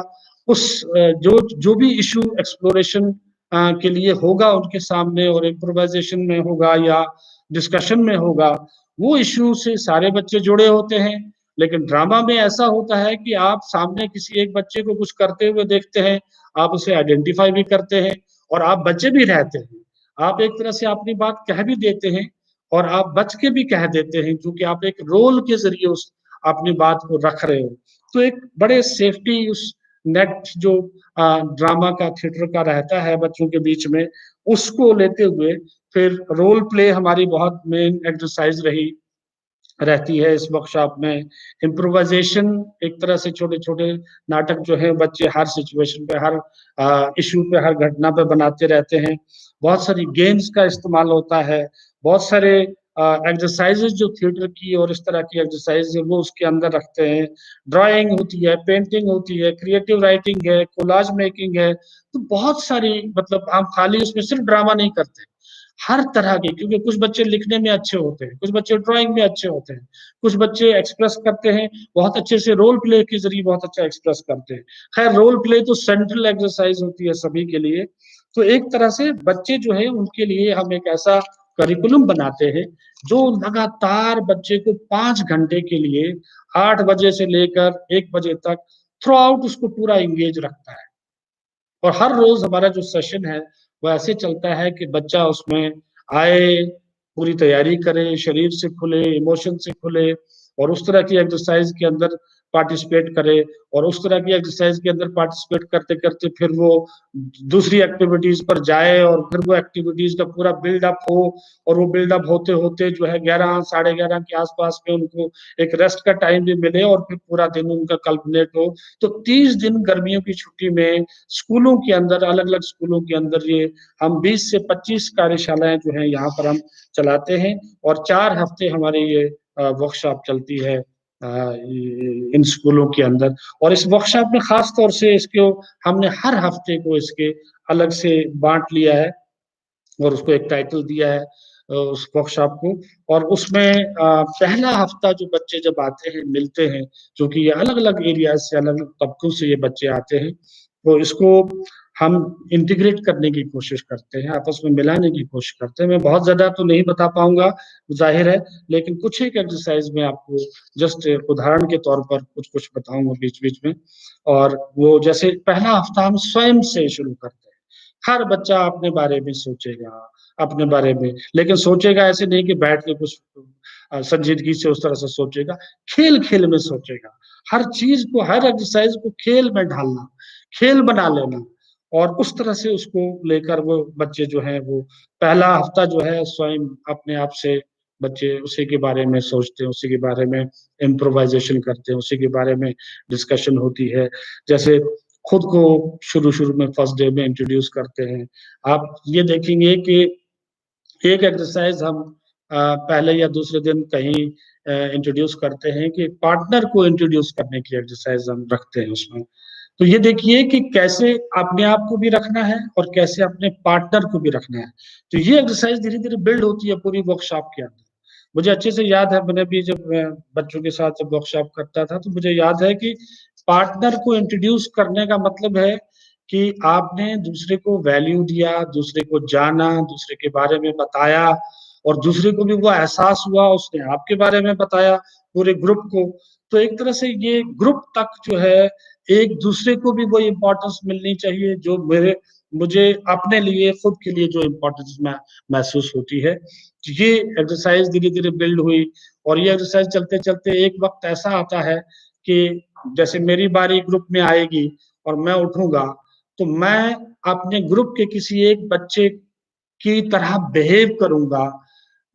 उस जो जो भी इश्यू एक्सप्लोरेशन के लिए होगा उनके सामने और इम्प्रोवाइज़ेशन में होगा या डिस्कशन में होगा, वो इश्यू से सारे बच्चे जुड़े होते हैं। लेकिन ड्रामा में ऐसा होता है कि आप सामने किसी एक बच्चे को कुछ करते हुए देखते हैं, आप उसे आइडेंटिफ़ाई भी करते हैं और आप बचे भी रहते हैं। आप एक तरह से अपनी बात कह भी देते हैं और आप बच के भी कह देते हैं क्योंकि आप एक रोल के ज़रिए उस अपनी बात को रख रहे हो। तो एक बड़े सेफ्टी उस नेट जो ड्रामा का, थिएटर का रहता है बच्चों के बीच में, उसको लेते हुए फिर रोल प्ले हमारी बहुत मेन एक्सरसाइज़ रही रहती है इस वर्कशॉप में। इम्प्रोवाइज़ेशन एक तरह से छोटे-छोटे नाटक जो हैं बच्चे हर सिचुएशन पे, हर इश्यू पे, हर घटना पे बनाते रहते हैं। बहुत सारी गेम्स का इस्तेमाल होता है, बहुत सारे एक्सरसाइज़ेज़ जो थिएटर की और इस तरह की एक्सरसाइज़ है वो उसके अंदर रखते हैं। ड्राइंग होती है, पेंटिंग होती है, क्रिएटिव राइटिंग है, कोलाज मेकिंग है, तो बहुत सारी मतलब हम खाली उसमें सिर्फ ड्रामा नहीं करते। हर तरह के क्योंकि कुछ बच्चे लिखने में अच्छे होते हैं, कुछ बच्चे ड्राइंग में अच्छे होते हैं, कुछ बच्चे एक्सप्रेस करते हैं, बहुत अच्छे से रोल प्ले के ज़रिए बहुत अच्छा एक्सप्रेस करते हैं। खैर रोल प्ले तो सेंट्रल एक्सरसाइज़ होती है सभी के लिए। तो एक तरह से बच्चे जो हैं उनके लिए हम एक ऐसा करिकुलम बनाते हैं, जो लगातार बच्चे को 5 घंटे के लिए 8 बजे से लेकर 1 बजे तक थ्रू आउट उसको पूरा एंगेज रखता है। और हर रोज हमारा जो सेशन है वो ऐसे चलता है कि बच्चा उसमें आए, पूरी तैयारी करे, शरीर से खुले, इमोशन से खुले, और उस तरह की एक्सरसाइज के अंदर पार्टिसिपेट करे, और उस तरह की एक्सरसाइज के अंदर पार्टिसिपेट करते करते फिर वो दूसरी एक्टिविटीज पर जाए, और फिर वो एक्टिविटीज का पूरा बिल्डअप हो, और वो बिल्डअप होते होते जो है 11 11:30 के आसपास में उनको एक रेस्ट का टाइम भी मिले, और फिर पूरा दिन उनका कल्पनेट हो। तो 30 दिन गर्मियों की छुट्टी में स्कूलों के अंदर, अलग अलग स्कूलों के अंदर ये हम 20 से 25 कार्यशालाएं जो है यहाँ पर हम चलाते हैं, और 4 हफ्ते हमारी ये वर्कशॉप चलती है इन स्कूलों के अंदर। और इस वर्कशॉप में खास तौर से इसको हमने हर हफ्ते को इसके अलग से बांट लिया है, और उसको एक टाइटल दिया है उस वर्कशॉप को। और उसमें पहला हफ्ता जो बच्चे जब आते हैं, मिलते हैं, क्योंकि ये अलग अलग एरिया से, अलग अलग तबकों से ये बच्चे आते हैं, तो इसको हम इंटीग्रेट करने की कोशिश करते हैं, आपस में मिलाने की कोशिश करते हैं। मैं बहुत ज्यादा तो नहीं बता पाऊंगा, जाहिर है, लेकिन कुछ एक एक्सरसाइज में आपको जस्ट उदाहरण के तौर पर कुछ कुछ बताऊंगा बीच बीच में। और वो जैसे पहला हफ्ता हम स्वयं से शुरू करते हैं। हर बच्चा अपने बारे में सोचेगा, अपने बारे में, लेकिन सोचेगा ऐसे नहीं कि बैठ के कुछ संजीदगी से उस तरह से सोचेगा, खेल खेल में सोचेगा। हर चीज को, हर एक्सरसाइज को खेल में ढालना, खेल बना लेना, और उस तरह से उसको लेकर वो बच्चे जो हैं वो पहला हफ्ता जो है स्वयं अपने आप से बच्चे उसी के बारे में सोचते हैं, उसी के बारे में इम्प्रोवाइजेशन करते हैं, उसी के बारे में डिस्कशन होती है। जैसे खुद को शुरू शुरू में फर्स्ट डे में इंट्रोड्यूस करते हैं। आप ये देखेंगे कि एक एक्सरसाइज हम पहले या दूसरे दिन कहीं इंट्रोड्यूस करते हैं कि पार्टनर को इंट्रोड्यूस करने की एक्सरसाइज हम रखते हैं उसमें। तो ये देखिए कि कैसे अपने आप को भी रखना है और कैसे अपने पार्टनर को भी रखना है। तो ये एक्सरसाइज धीरे धीरे बिल्ड होती है पूरी वर्कशॉप के अंदर। मुझे अच्छे से याद है, मैंने भी जब बच्चों के साथ जब वर्कशॉप करता था, तो मुझे याद है कि पार्टनर को इंट्रोड्यूस करने का मतलब है कि आपने दूसरे को वैल्यू दिया, दूसरे को जाना, दूसरे के बारे में बताया, और दूसरे को भी वो एहसास हुआ, उसने आपके बारे में बताया पूरे ग्रुप को। तो एक तरह से ये ग्रुप तक जो है, एक दूसरे को भी वो इम्पोर्टेंस मिलनी चाहिए जो मेरे मुझे अपने लिए, खुद के लिए जो इम्पोर्टेंस महसूस होती है। ये एक्सरसाइज धीरे धीरे बिल्ड हुई, और ये एक्सरसाइज चलते चलते एक वक्त ऐसा आता है कि जैसे मेरी बारी ग्रुप में आएगी और मैं उठूंगा, तो मैं अपने ग्रुप के किसी एक बच्चे की तरह बिहेव करूंगा,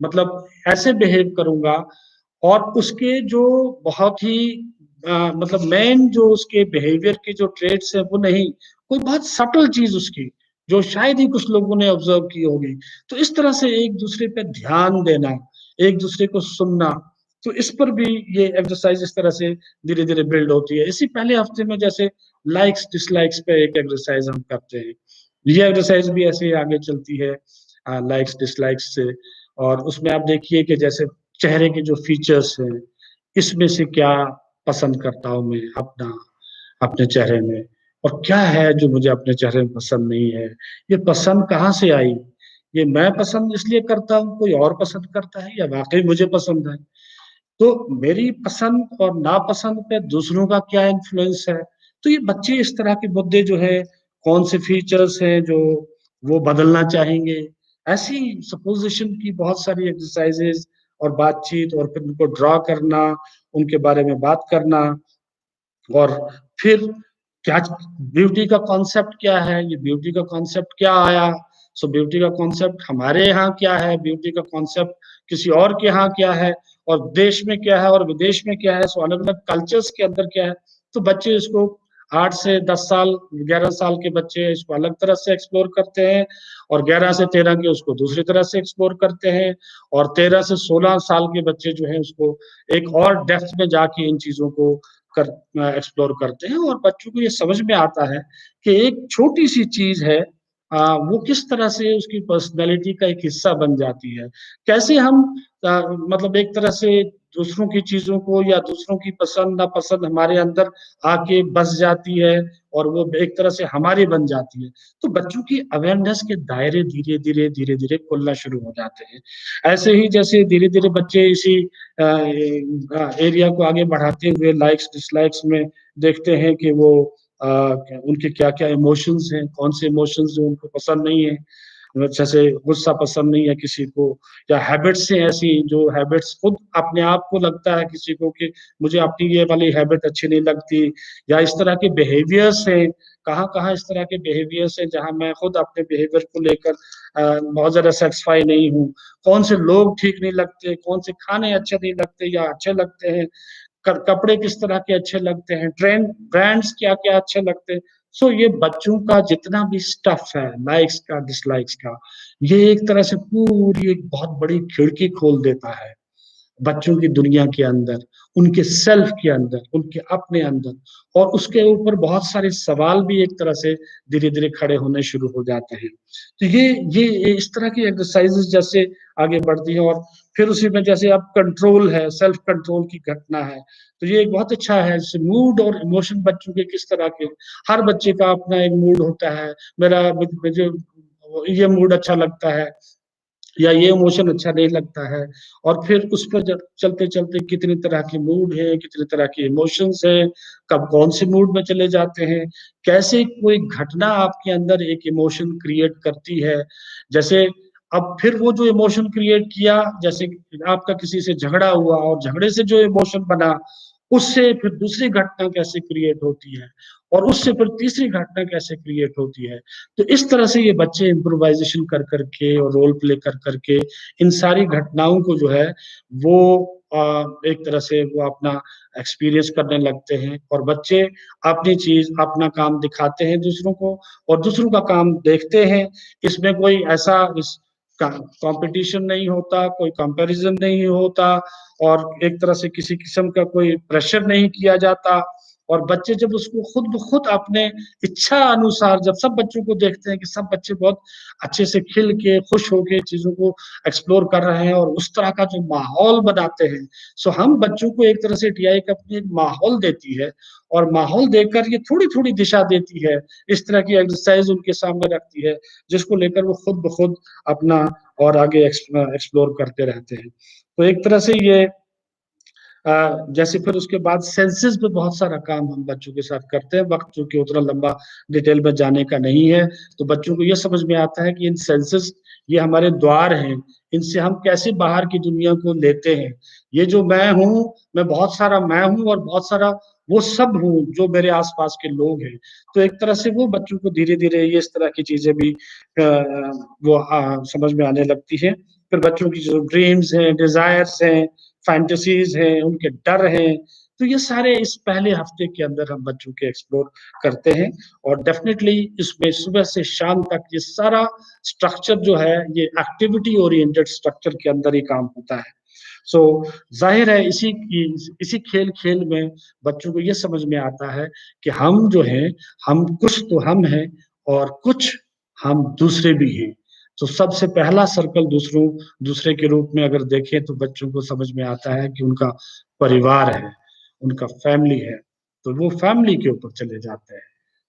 मतलब ऐसे बिहेव करूंगा, और उसके जो बहुत ही मतलब मेन जो उसके बिहेवियर के जो ट्रेड्स है वो नहीं, कोई बहुत सटल चीज उसकी जो शायद ही कुछ लोगों ने ऑब्जर्व की होगी। तो इस तरह से एक दूसरे पे ध्यान देना, एक दूसरे को सुनना, तो इस पर भी ये एक्सरसाइज इस तरह से धीरे धीरे बिल्ड होती है। इसी पहले हफ्ते में जैसे लाइक्स डिसलाइक्स पे एक एक्सरसाइज हम करते हैं, ये एक्सरसाइज भी ऐसे ही आगे चलती है लाइक्स डिसलाइक्स से। और उसमें आप देखिए कि जैसे चेहरे के जो फीचर्स हैं, इसमें से क्या पसंद करता हूँ मैं अपना, अपने चेहरे में, और क्या है जो मुझे अपने चेहरे में पसंद नहीं है। ये पसंद कहाँ से आई, ये मैं पसंद इसलिए करता हूँ, कोई और पसंद करता है, या वाकई मुझे पसंद है। तो मेरी पसंद और नापसंद पे दूसरों का क्या इन्फ्लुएंस है। तो ये बच्चे इस तरह के मुद्दे जो है, कौन से फीचर्स हैं जो वो बदलना चाहेंगे, ऐसी सपोजिशन की बहुत सारी एक्सरसाइजेज और बातचीत, और फिर उनको ड्रॉ करना, उनके बारे में बात करना। और फिर क्या ब्यूटी का कॉन्सेप्ट क्या है, ये ब्यूटी का कॉन्सेप्ट क्या आया। सो ब्यूटी का कॉन्सेप्ट हमारे यहाँ क्या है, ब्यूटी का कॉन्सेप्ट किसी और के यहाँ क्या है, और देश में क्या है और विदेश में क्या है, सो अलग अलग कल्चर्स के अंदर क्या है। तो बच्चे इसको 8 से 10 साल, 11 साल के बच्चे इसको अलग तरह से एक्सप्लोर करते हैं, और 11 से 13 के उसको दूसरी तरह से एक्सप्लोर करते हैं, और 13 से 16 साल के बच्चे जो है उसको एक और डेप्थ में जाके इन चीजों को कर एक्सप्लोर करते हैं। और बच्चों को ये समझ में आता है कि एक छोटी सी चीज है, वो किस तरह से उसकी पर्सनैलिटी का एक हिस्सा बन जाती है। कैसे हम मतलब एक तरह से दूसरों की चीजों को या दूसरों की पसंद नापसंद हमारे अंदर आके बस जाती है, और वो एक तरह से हमारी बन जाती है। तो बच्चों की अवेयरनेस के दायरे धीरे धीरे धीरे धीरे खुलना शुरू हो जाते हैं। ऐसे ही जैसे धीरे धीरे बच्चे इसी एरिया को आगे बढ़ाते हुए लाइक्स डिसलाइक्स में देखते हैं कि वो उनके क्या-क्या इमोशंस हैं, कौन से इमोशंस जो उनको पसंद नहीं है। जैसे गुस्सा पसंद नहीं है किसी को, या हैबिट्स हैं ऐसी जो हैबिट्स खुद अपने आप को लगता है किसी को कि मुझे अपनी ये वाली हैबिट अच्छी नहीं लगती, या इस तरह के बिहेवियर्स हैं, कहाँ-कहाँ इस तरह के बिहेवियर्स हैं जहाँ मैं खुद अपने बिहेवियर को लेकर बहुत ज़्यादा सैटिस्फाई नहीं हूँ। कौन से लोग ठीक नहीं लगते, कौन से खाने अच्छे नहीं लगते या अच्छे लगते हैं, कपड़े किस तरह के अच्छे लगते हैं, ट्रेंड ब्रांड्स क्या-क्या अच्छे लगते हैं। सो ये बच्चों का जितना भी स्टफ है, लाइक्स का, डिसलाइक्स का, ये एक तरह से पूरी एक बहुत बड़ी खिड़की खोल देता है बच्चों की दुनिया के अंदर, उनके सेल्फ के अंदर, उनके अपने अंदर, और उसके ऊपर बहुत सारे सवाल भी एक तरह से धीरे-धीरे खड़े होने शुरू हो जाते हैं। तो ये इस तरह की एक्सरसाइज़ेज़ जैसे आगे बढ़ती हैं, और फिर उसी में जैसे अब कंट्रोल है, सेल्फ कंट्रोल की घटना है, तो ये एक बहुत अच्छा है। जैसे मूड और इमोशन बच्चों के किस तरह के, हर बच्चे का अपना एक मूड होता है। मेरा मुझे ये मूड अच्छा लगता है, या ये इमोशन अच्छा नहीं लगता है, और फिर उस पर जब चलते-चलते कितनी तरह के मूड हैं, कितनी तरह के इमोशंस हैं, कब कौन-से मूड में चले जाते हैं, कैसे कोई घटना आपके अंदर एक इमोशन क्रिएट करती है। जैसे अब फिर वो जो इमोशन क्रिएट किया, जैसे आपका किसी से झगड़ा हुआ और झगड़े से जो इमोशन बना, उससे फिर दूसरी घटना कैसे क्रिएट होती है, और उससे फिर तीसरी घटना कैसे क्रिएट होती है। तो इस तरह से ये बच्चे इम्प्रोवाइज़ेशन कर कर के और रोल प्ले कर कर के इन सारी घटनाओं को जो है वो एक तरह से वो अपना एक्सपीरियंस करने लगते हैं, और बच्चे अपनी चीज़, अपना काम दिखाते हैं दूसरों को, और दूसरों का काम देखते हैं। इसमें कोई ऐसा इस का कॉम्पिटिशन नहीं होता, कोई कंपैरिज़न नहीं होता, और एक तरह से किसी किस्म का कोई प्रेशर नहीं किया जाता, और बच्चे जब उसको खुद ब खुद अपने इच्छा अनुसार, जब सब बच्चों को देखते हैं कि सब बच्चे बहुत अच्छे से खिल के, खुश होके चीज़ों को एक्सप्लोर कर रहे हैं और उस तरह का जो माहौल बनाते हैं, सो हम बच्चों को एक तरह से टीआई कंपनी एक माहौल देती है, और माहौल देकर ये थोड़ी-थोड़ी दिशा देती है, इस तरह की एक्सरसाइज़ उनके सामने रखती है, जिसको लेकर वो खुद ब खुद अपना और आगे एक्सप्लोर करते रहते हैं। तो एक तरह से ये जैसे फिर उसके बाद सेंसेस पे बहुत सारा काम हम बच्चों के साथ करते हैं, वक़्त चूँकि उतना लंबा डिटेल में जाने का नहीं है, तो बच्चों को ये समझ में आता है कि इन सेंसेस ये हमारे द्वार हैं, इनसे हम कैसे बाहर की दुनिया को लेते हैं। ये जो मैं हूँ, मैं बहुत सारा मैं हूँ और बहुत सारा वो सब हूँ, जो मेरे आस-पास के लोग हैं। तो एक तरह से वो बच्चों को धीरे-धीरे ये इस तरह की चीज़ें भी वो समझ में आने लगती हैं। फिर बच्चों की जो ड्रीम्स हैं, डिज़ायर्स हैं, फैंटेसीज़ हैं, उनके डर हैं, तो ये सारे इस पहले हफ्ते के अंदर हम बच्चों के एक्सप्लोर करते हैं, और डेफ़िनेटली इसमें सुबह से शाम तक ये सारा स्ट्रक्चर जो है, ये एक्टिविटी ओरिएंटेड स्ट्रक्चर के अंदर ही काम होता है। सो ज़ाहिर है इसी खेल-खेल में बच्चों को ये समझ में आता है कि हम जो हैं, हम कुछ तो हम हैं और कुछ हम दूसरे भी हैं। तो सबसे पहला सर्कल दूसरे के रूप में अगर देखें तो बच्चों को समझ में आता है कि उनका परिवार है, उनका फैमिली है, तो वो फैमिली के ऊपर चले जाते हैं।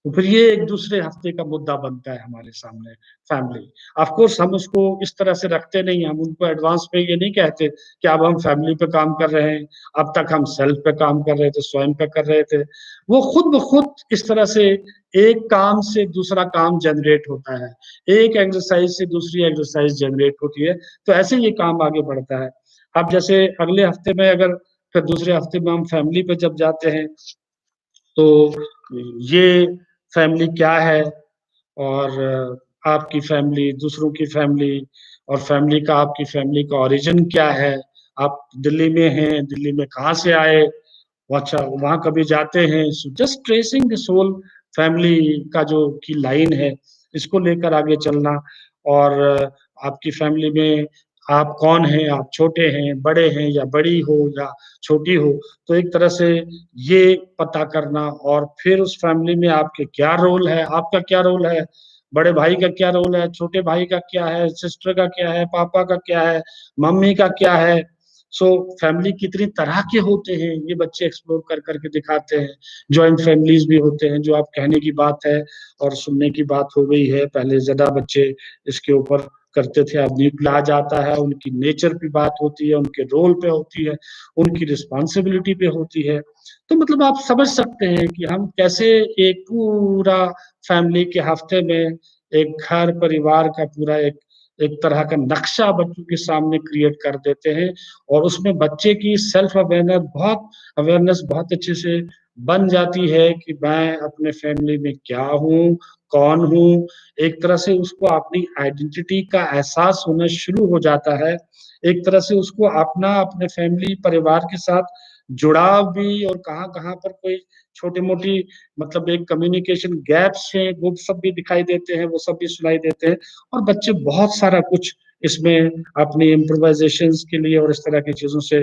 तो फिर ये एक दूसरे हफ्ते का मुद्दा बनता है हमारे सामने, फैमिली। ऑफ़ कोर्स हम उसको इस तरह से रखते नहीं हैं, हम उनको एडवांस में ये नहीं कहते कि अब हम फैमिली पे काम कर रहे हैं, अब तक हम सेल्फ पे काम कर रहे थे, स्वयं पे कर रहे थे। वो खुद ब खुद इस तरह से एक काम से दूसरा काम जनरेट होता है, एक एक्सरसाइज़ से दूसरी एक्सरसाइज़ जनरेट होती है, तो ऐसे ये काम आगे बढ़ता है। अब जैसे अगले हफ्ते में अगर फिर दूसरे हफ्ते में हम फैमिली पे जब जाते हैं, तो ये फैमिली क्या है, और आपकी फैमिली, दूसरों की फैमिली, और फैमिली का आपकी फैमिली का ओरिजिन क्या है? आप दिल्ली में हैं, दिल्ली में कहाँ से आए? अच्छा, वहाँ कभी जाते हैं? So just tracing this whole family का जो की लाइन है, इसको लेकर आगे चलना, और आपकी फैमिली में आप कौन हैं? आप छोटे हैं, बड़े हैं, या बड़ी हो या छोटी हो? तो एक तरह से ये पता करना, और फिर उस फैमिली में आपके क्या रोल है, आपका क्या रोल है, बड़े भाई का क्या रोल है, छोटे भाई का क्या है, सिस्टर का क्या है, पापा का क्या है, मम्मी का क्या है। सो फैमिली कितनी तरह के होते हैं, ये बच्चे एक्सप्लोर कर कर के दिखाते हैं। जॉइंट फैमिलीज़ भी होते हैं, जो आप कहने की बात है और सुनने की बात हो गई है, पहले ज़्यादा बच्चे इसके ऊपर करते थे, अब न्यूक्लियाज आता है, उनकी नेचर पे बात होती है, उनके रोल पे होती है, उनकी रिस्पॉन्सिबिलिटी पे होती है। तो मतलब आप समझ सकते हैं कि हम कैसे एक पूरा फैमिली के हफ्ते में एक घर परिवार का पूरा एक एक तरह का नक्शा बच्चों के सामने क्रिएट कर देते हैं, और उसमें बच्चे की सेल्फ अवेयरनेस बहुत अच्छे से बन जाती है कि मैं अपने फैमिली में क्या हूँ, कौन हूँ। एक तरह से उसको अपनी आइडेंटिटी का एहसास होना शुरू हो जाता है। एक तरह से उसको अपना अपने फैमिली परिवार के साथ जुड़ाव भी, और कहाँ-कहाँ पर कोई छोटी-मोटी मतलब एक कम्युनिकेशन गैप्स हैं, वो सब भी दिखाई देते हैं, वो सब भी सुनाई देते हैं, और बच्चे बहुत सारा कुछ इसमें अपनी इम्प्रोवाइज़ेशंस के लिए और इस तरह की चीज़ों से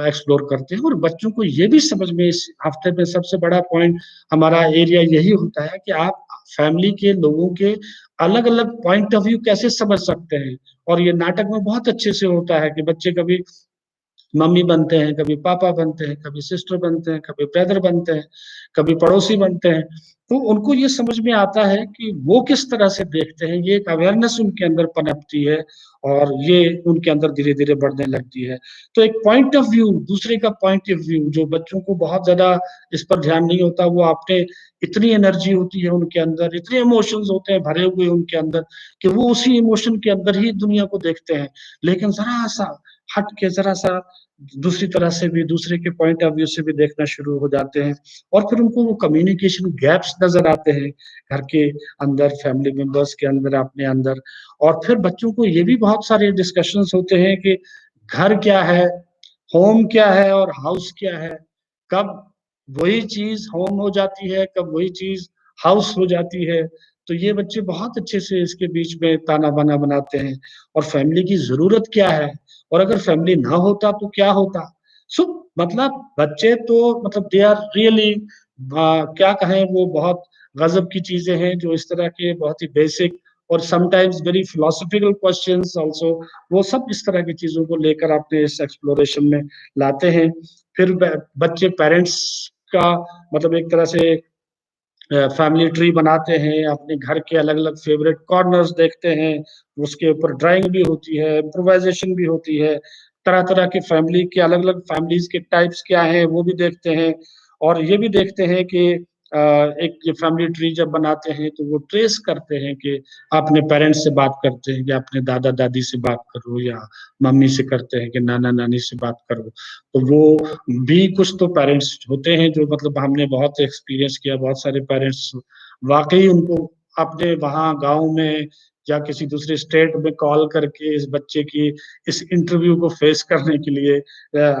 एक्सप्लोर करते हैं। और बच्चों को ये भी समझ में इस हफ्ते में सबसे बड़ा पॉइंट हमारा एरिया यही होता है कि आप फैमिली के लोगों के अलग-अलग पॉइंट ऑफ व्यू कैसे समझ सकते हैं। और ये नाटक में बहुत अच्छे से होता है कि बच्चे कभी मम्मी बनते हैं, कभी पापा बनते हैं, कभी सिस्टर बनते हैं, कभी ब्रदर बनते हैं, कभी पड़ोसी बनते हैं। तो उनको ये समझ में आता है कि वो किस तरह से देखते हैं, ये एक अवेयरनेस उनके अंदर पनपती है, और ये उनके अंदर धीरे-धीरे बढ़ने लगती है। तो एक पॉइंट ऑफ व्यू, दूसरे का पॉइंट ऑफ व्यू जो बच्चों को बहुत ज़्यादा इस पर ध्यान नहीं होता, वो आपने इतनी एनर्जी होती है उनके अंदर, इतने इमोशंस होते हैं भरे हुए उनके अंदर, कि वो उसी इमोशन के अंदर ही दुनिया को देखते हैं। लेकिन ज़रा-सा हट के, ज़रा-सा दूसरी तरह से भी, दूसरे के पॉइंट ऑफ व्यू से भी देखना शुरू हो जाते हैं, और फिर उनको वो कम्युनिकेशन गैप्स नज़र आते हैं, घर के अंदर, फैमिली मेंबर्स के अंदर, अपने अंदर। और फिर बच्चों को ये भी बहुत सारे डिस्कशंस होते हैं कि घर क्या है, होम क्या है और हाउस क्या है? कब वही चीज़ होम हो जाती है, कब वही चीज़ हाउस हो जाती है? तो ये बच्चे बहुत अच्छे से इसके बीच में ताना-बाना बनाते हैं, और फैमिली की ज़रूरत क्या है? और अगर फैमिली ना होता तो क्या होता? सो मतलब बच्चे तो मतलब दे आर रियली क्या कहें, वो बहुत गज़ब की चीज़ें हैं जो इस तरह के बहुत ही बेसिक और sometimes very philosophical questions also, वो सब इस तरह की चीज़ों को लेकर अपने इस एक्सप्लोरेशन में लाते हैं। फिर ब बच्चे पेरेंट्स का मतलब एक तरह से फैमिली ट्री बनाते हैं, अपने घर के अलग-अलग फ़ेवरेट कॉर्नर्स देखते हैं, उसके ऊपर ड्राइंग भी होती है, इम्प्रोवाइज़ेशन भी होती है, तरह-तरह के फैमिली के अलग-अलग फैमिलीज़ के टाइप्स क्या हैं, वो भी देखते हैं। और ये भी देखते हैं कि एक ये फैमिली ट्री जब बनाते हैं, तो वो ट्रेस करते हैं कि अपने पेरेंट्स से बात करते हैं कि अपने दादा-दादी से बात करो, या मम्मी से करते हैं कि नाना-नानी से बात करो। तो वो भी कुछ तो पेरेंट्स होते हैं जो मतलब हमने बहुत एक्सपीरियंस किया, बहुत सारे पेरेंट्स वाक़ई उनको अपने वहाँ गाँव में या किसी दूसरे स्टेट में कॉल करके इस बच्चे की इस इंटरव्यू को फेस करने के लिए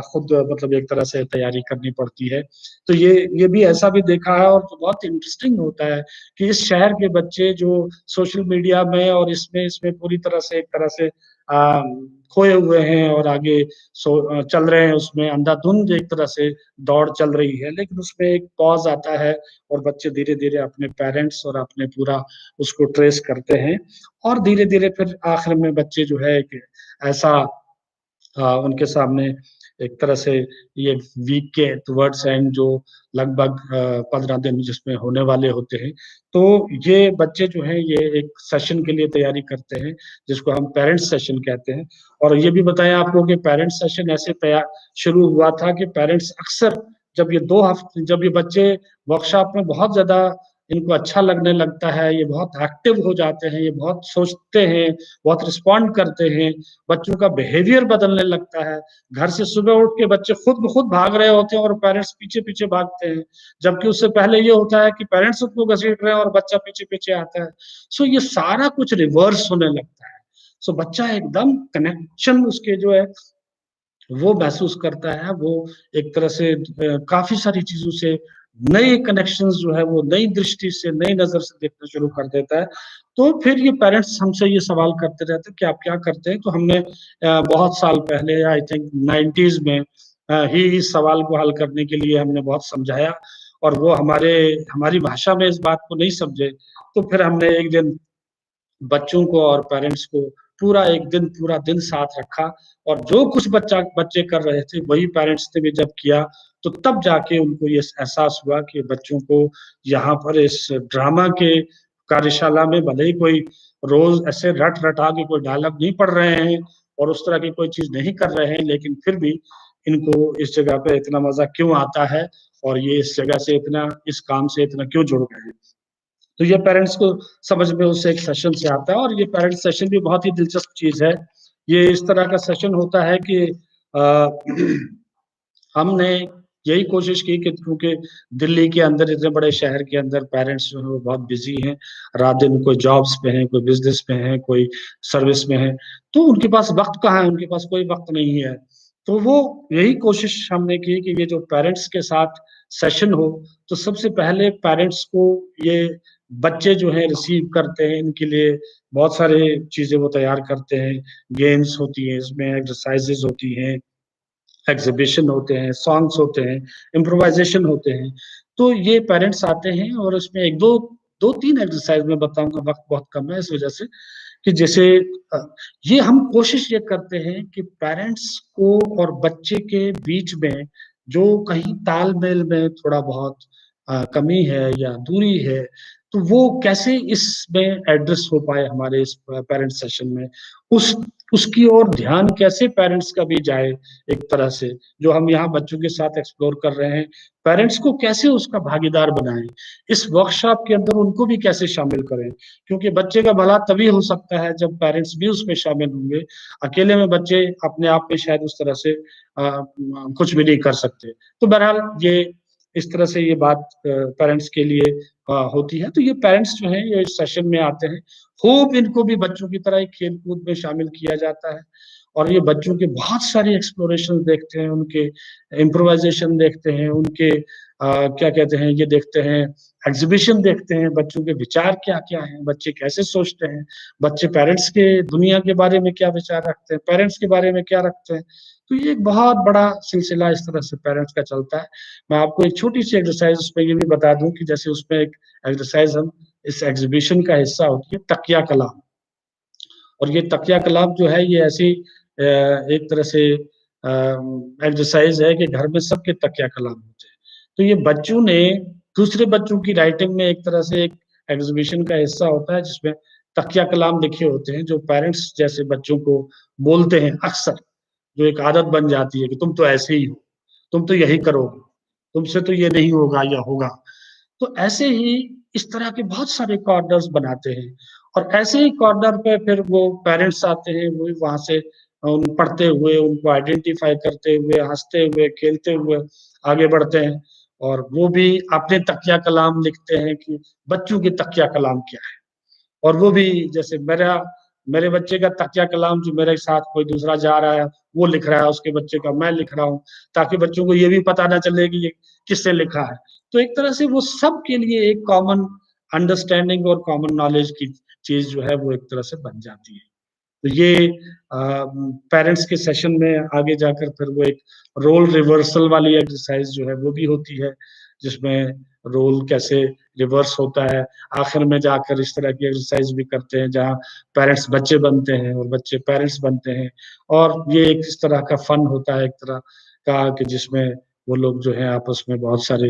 खुद मतलब एक तरह से तैयारी करनी पड़ती है। तो ये भी ऐसा भी देखा है, और तो बहुत इंटरेस्टिंग होता है कि इस शहर के बच्चे जो सोशल मीडिया में और इसमें इसमें पूरी तरह से एक तरह से खोए हुए हैं, और आगे चल रहे हैं, उसमें अंधाधुंध एक तरह से दौड़ चल रही है, लेकिन उसमें एक पॉज़ आता है, और बच्चे धीरे-धीरे अपने पेरेंट्स और अपने पूरा उसको ट्रेस करते हैं, और धीरे-धीरे फिर आखिर में बच्चे जो है एक ऐसा उनके सामने एक तरह से ये वीक के टुवर्ड्स एंड जो लगभग 15 दिन जिसमें होने वाले होते हैं, तो ये बच्चे जो हैं ये एक सेशन के लिए तैयारी करते हैं, जिसको हम पेरेंट्स सेशन कहते हैं। और ये भी बताएँ आपको कि पेरेंट्स सेशन ऐसे शुरू हुआ था कि पेरेंट्स अक्सर जब ये बच्चे वर्कशॉप में बहुत ज़्यादा इनको अच्छा लगने लगता है, ये बहुत एक्टिव हो जाते हैं, ये बहुत सोचते हैं, बहुत रिस्पॉन्ड करते हैं, बच्चों का बिहेवियर बदलने लगता है। घर से सुबह उठ के बच्चे खुद ब खुद भाग रहे होते हैं, और पेरेंट्स पीछे-पीछे भागते हैं। जबकि उससे पहले ये होता है कि पेरेंट्स उसको घसीट रहे हैं और बच्चा पीछे-पीछे आता है। सो ये सारा कुछ रिवर्स होने लगता है। सो बच्चा एकदम कनेक्शन उसके जो है वो महसूस करता है, वो एक तरह से काफ़ी सारी चीज़ों से नए कनेक्शंस जो है वो नई दृष्टि से, नई नज़र से देखना शुरू कर देता है। तो फिर ये पेरेंट्स हमसे ये सवाल करते रहते हैं कि आप क्या करते हैं? तो हमने बहुत साल पहले आई थिंक 90s में ही इस सवाल को हल करने के लिए हमने बहुत समझाया, और वो हमारी भाषा में इस बात को नहीं समझे। तो फिर हमने एक दिन बच्चों को और पेरेंट्स को पूरा दिन साथ रखा, और जो कुछ बच्चे कर रहे थे वही पेरेंट्स ने भी जब किया, तो तब जाके उनको ये एहसास हुआ कि बच्चों को यहाँ पर इस ड्रामा के कार्यशाला में भले ही कोई रोज ऐसे रटा के कोई डायलॉग नहीं पढ़ रहे हैं और उस तरह की कोई चीज नहीं कर रहे हैं, लेकिन फिर भी इनको इस जगह पे इतना मजा क्यों आता है और ये इस जगह से इतना, इस काम से इतना क्यों जुड़ गए हैं। तो ये पेरेंट्स को समझ में उस एक सेशन से आता है, और ये पेरेंट्स सेशन भी बहुत ही दिलचस्प चीज है। ये इस तरह का सेशन होता है कि हमने यही कोशिश की कि क्योंकि दिल्ली के अंदर, इतने बड़े शहर के अंदर पेरेंट्स जो है वो बहुत बिजी हैं, रात दिन कोई जॉब्स पे हैं, कोई बिजनेस पे हैं, कोई सर्विस में है, तो उनके पास वक्त कहाँ है, उनके पास कोई वक्त नहीं है। तो वो यही कोशिश हमने की कि ये जो पेरेंट्स के साथ सेशन हो, तो सबसे पहले पेरेंट्स को ये बच्चे जो हैं रिसीव करते हैं, इनके लिए बहुत सारे चीजें वो तैयार करते हैं। गेम्स होती हैं, इसमें एक्सरसाइजेज होती हैं, एग्जीबिशन होते हैं, सॉन्ग्स होते हैं, इम्प्रोवाइजेशन होते हैं। तो ये पेरेंट्स आते हैं और इसमें एक दो दो तीन एक्सरसाइज में बताऊंगा, वक्त बहुत कम है इस वजह से, कि जैसे ये हम कोशिश ये करते हैं कि पेरेंट्स को और बच्चे के बीच में जो कहीं तालमेल में थोड़ा बहुत कमी है या दूरी है, तो वो कैसे इसमें एड्रेस हो पाए हमारे इस पेरेंट्स सेशन में, उस उसकी ओर ध्यान कैसे पेरेंट्स का भी जाए, एक तरह से जो हम यहाँ बच्चों के साथ एक्सप्लोर कर रहे हैं, पेरेंट्स को कैसे उसका भागीदार बनाएं, इस वर्कशॉप के अंदर उनको भी कैसे शामिल करें, क्योंकि बच्चे का भला तभी हो सकता है जब पेरेंट्स भी उसमें शामिल होंगे। अकेले में बच्चे अपने आप में शायद उस तरह से कुछ भी नहीं कर सकते। तो बहरहाल ये इस तरह से ये बात पेरेंट्स के लिए होती है। तो ये पेरेंट्स जो हैं ये इस सेशन में आते हैं, खूब इनको भी बच्चों की तरह ही खेल कूद में शामिल किया जाता है, और ये बच्चों के बहुत सारे एक्सप्लोरेशन देखते हैं, उनके इम्प्रोवाइजेशन देखते हैं, उनके क्या कहते हैं, ये देखते हैं, एग्जीबिशन देखते हैं, बच्चों के विचार क्या क्या हैं, बच्चे कैसे सोचते हैं, बच्चे पेरेंट्स के दुनिया के बारे में क्या विचार रखते हैं, पेरेंट्स के बारे में क्या रखते हैं। तो ये एक बहुत बड़ा सिलसिला इस तरह से पेरेंट्स का चलता है। मैं आपको एक छोटी सी एक्सरसाइज उसमें ये भी बता दूं कि जैसे उसमें एक एक्सरसाइज हम इस एग्जीबिशन का हिस्सा होती है तकिया कलाम, और ये तकिया कलाम जो है ये ऐसी एक तरह से एक्सरसाइज है कि घर में सबके तकिया कलाम होते हैं। तो ये बच्चों ने दूसरे बच्चों की राइटिंग में एक तरह से एक एग्जीबिशन का हिस्सा होता है जिसमें तकिया कलाम लिखे होते हैं, जो पेरेंट्स जैसे बच्चों को बोलते हैं अक्सर, जो एक आदत बन जाती है कि तुम तो ऐसे ही हो, तुम तो यही करोगे, तुमसे तो ये नहीं होगा या होगा। तो ऐसे ही इस तरह के बहुत सारे कॉर्नर्स बनाते हैं, और ऐसे ही कॉर्नर पे फिर वो पेरेंट्स आते हैं, वो वहां से उन पढ़ते हुए, उनको आइडेंटिफाई करते हुए, हंसते हुए, खेलते हुए आगे बढ़ते हैं, और वो भी अपने तकिया कलाम लिखते हैं कि बच्चों की तकिया कलाम क्या है। और वो भी जैसे मेरे बच्चे का तकिया कलाम जो मेरे साथ कोई दूसरा जा रहा है वो लिख रहा है, उसके बच्चे का मैं लिख रहा हूँ, ताकि बच्चों को ये भी पता ना चले कि ये किससे लिखा है। तो एक तरह से वो सब के लिए एक कॉमन अंडरस्टैंडिंग और कॉमन नॉलेज की चीज जो है वो एक तरह से बन जाती है। तो ये पेरेंट्स के सेशन में आगे जाकर फिर वो एक रोल रिवर्सल वाली एक्सरसाइज जो है वो भी होती है, जिसमें रोल कैसे रिवर्स होता है। आखिर में जाकर इस तरह की एक्सरसाइज भी करते हैं जहाँ पेरेंट्स बच्चे बनते हैं और बच्चे पेरेंट्स बनते हैं, और ये एक इस तरह का फन होता है एक तरह का कि जिसमें वो लोग जो है आपस में बहुत सारे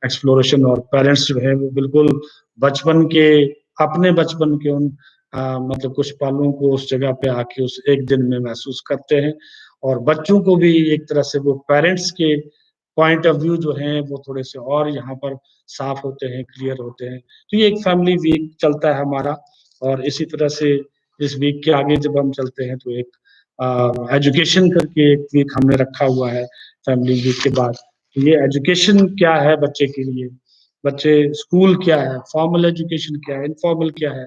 एक्सप्लोरेशन, और पेरेंट्स जो है वो बिल्कुल बचपन के, अपने बचपन के उन मतलब कुछ पलों को उस जगह पे आके उस एक दिन में महसूस करते हैं, और बच्चों को भी एक तरह से वो पेरेंट्स के पॉइंट ऑफ व्यू जो हैं वो थोड़े से और यहाँ पर साफ होते हैं, क्लियर होते हैं। तो ये एक फैमिली वीक चलता है हमारा, और इसी तरह से इस वीक के आगे जब हम चलते हैं तो एक एजुकेशन करके एक वीक हमने रखा हुआ है फैमिली वीक के बाद। तो ये एजुकेशन क्या है बच्चे के लिए, बच्चे स्कूल क्या है, फॉर्मल एजुकेशन क्या है, इनफॉर्मल क्या है।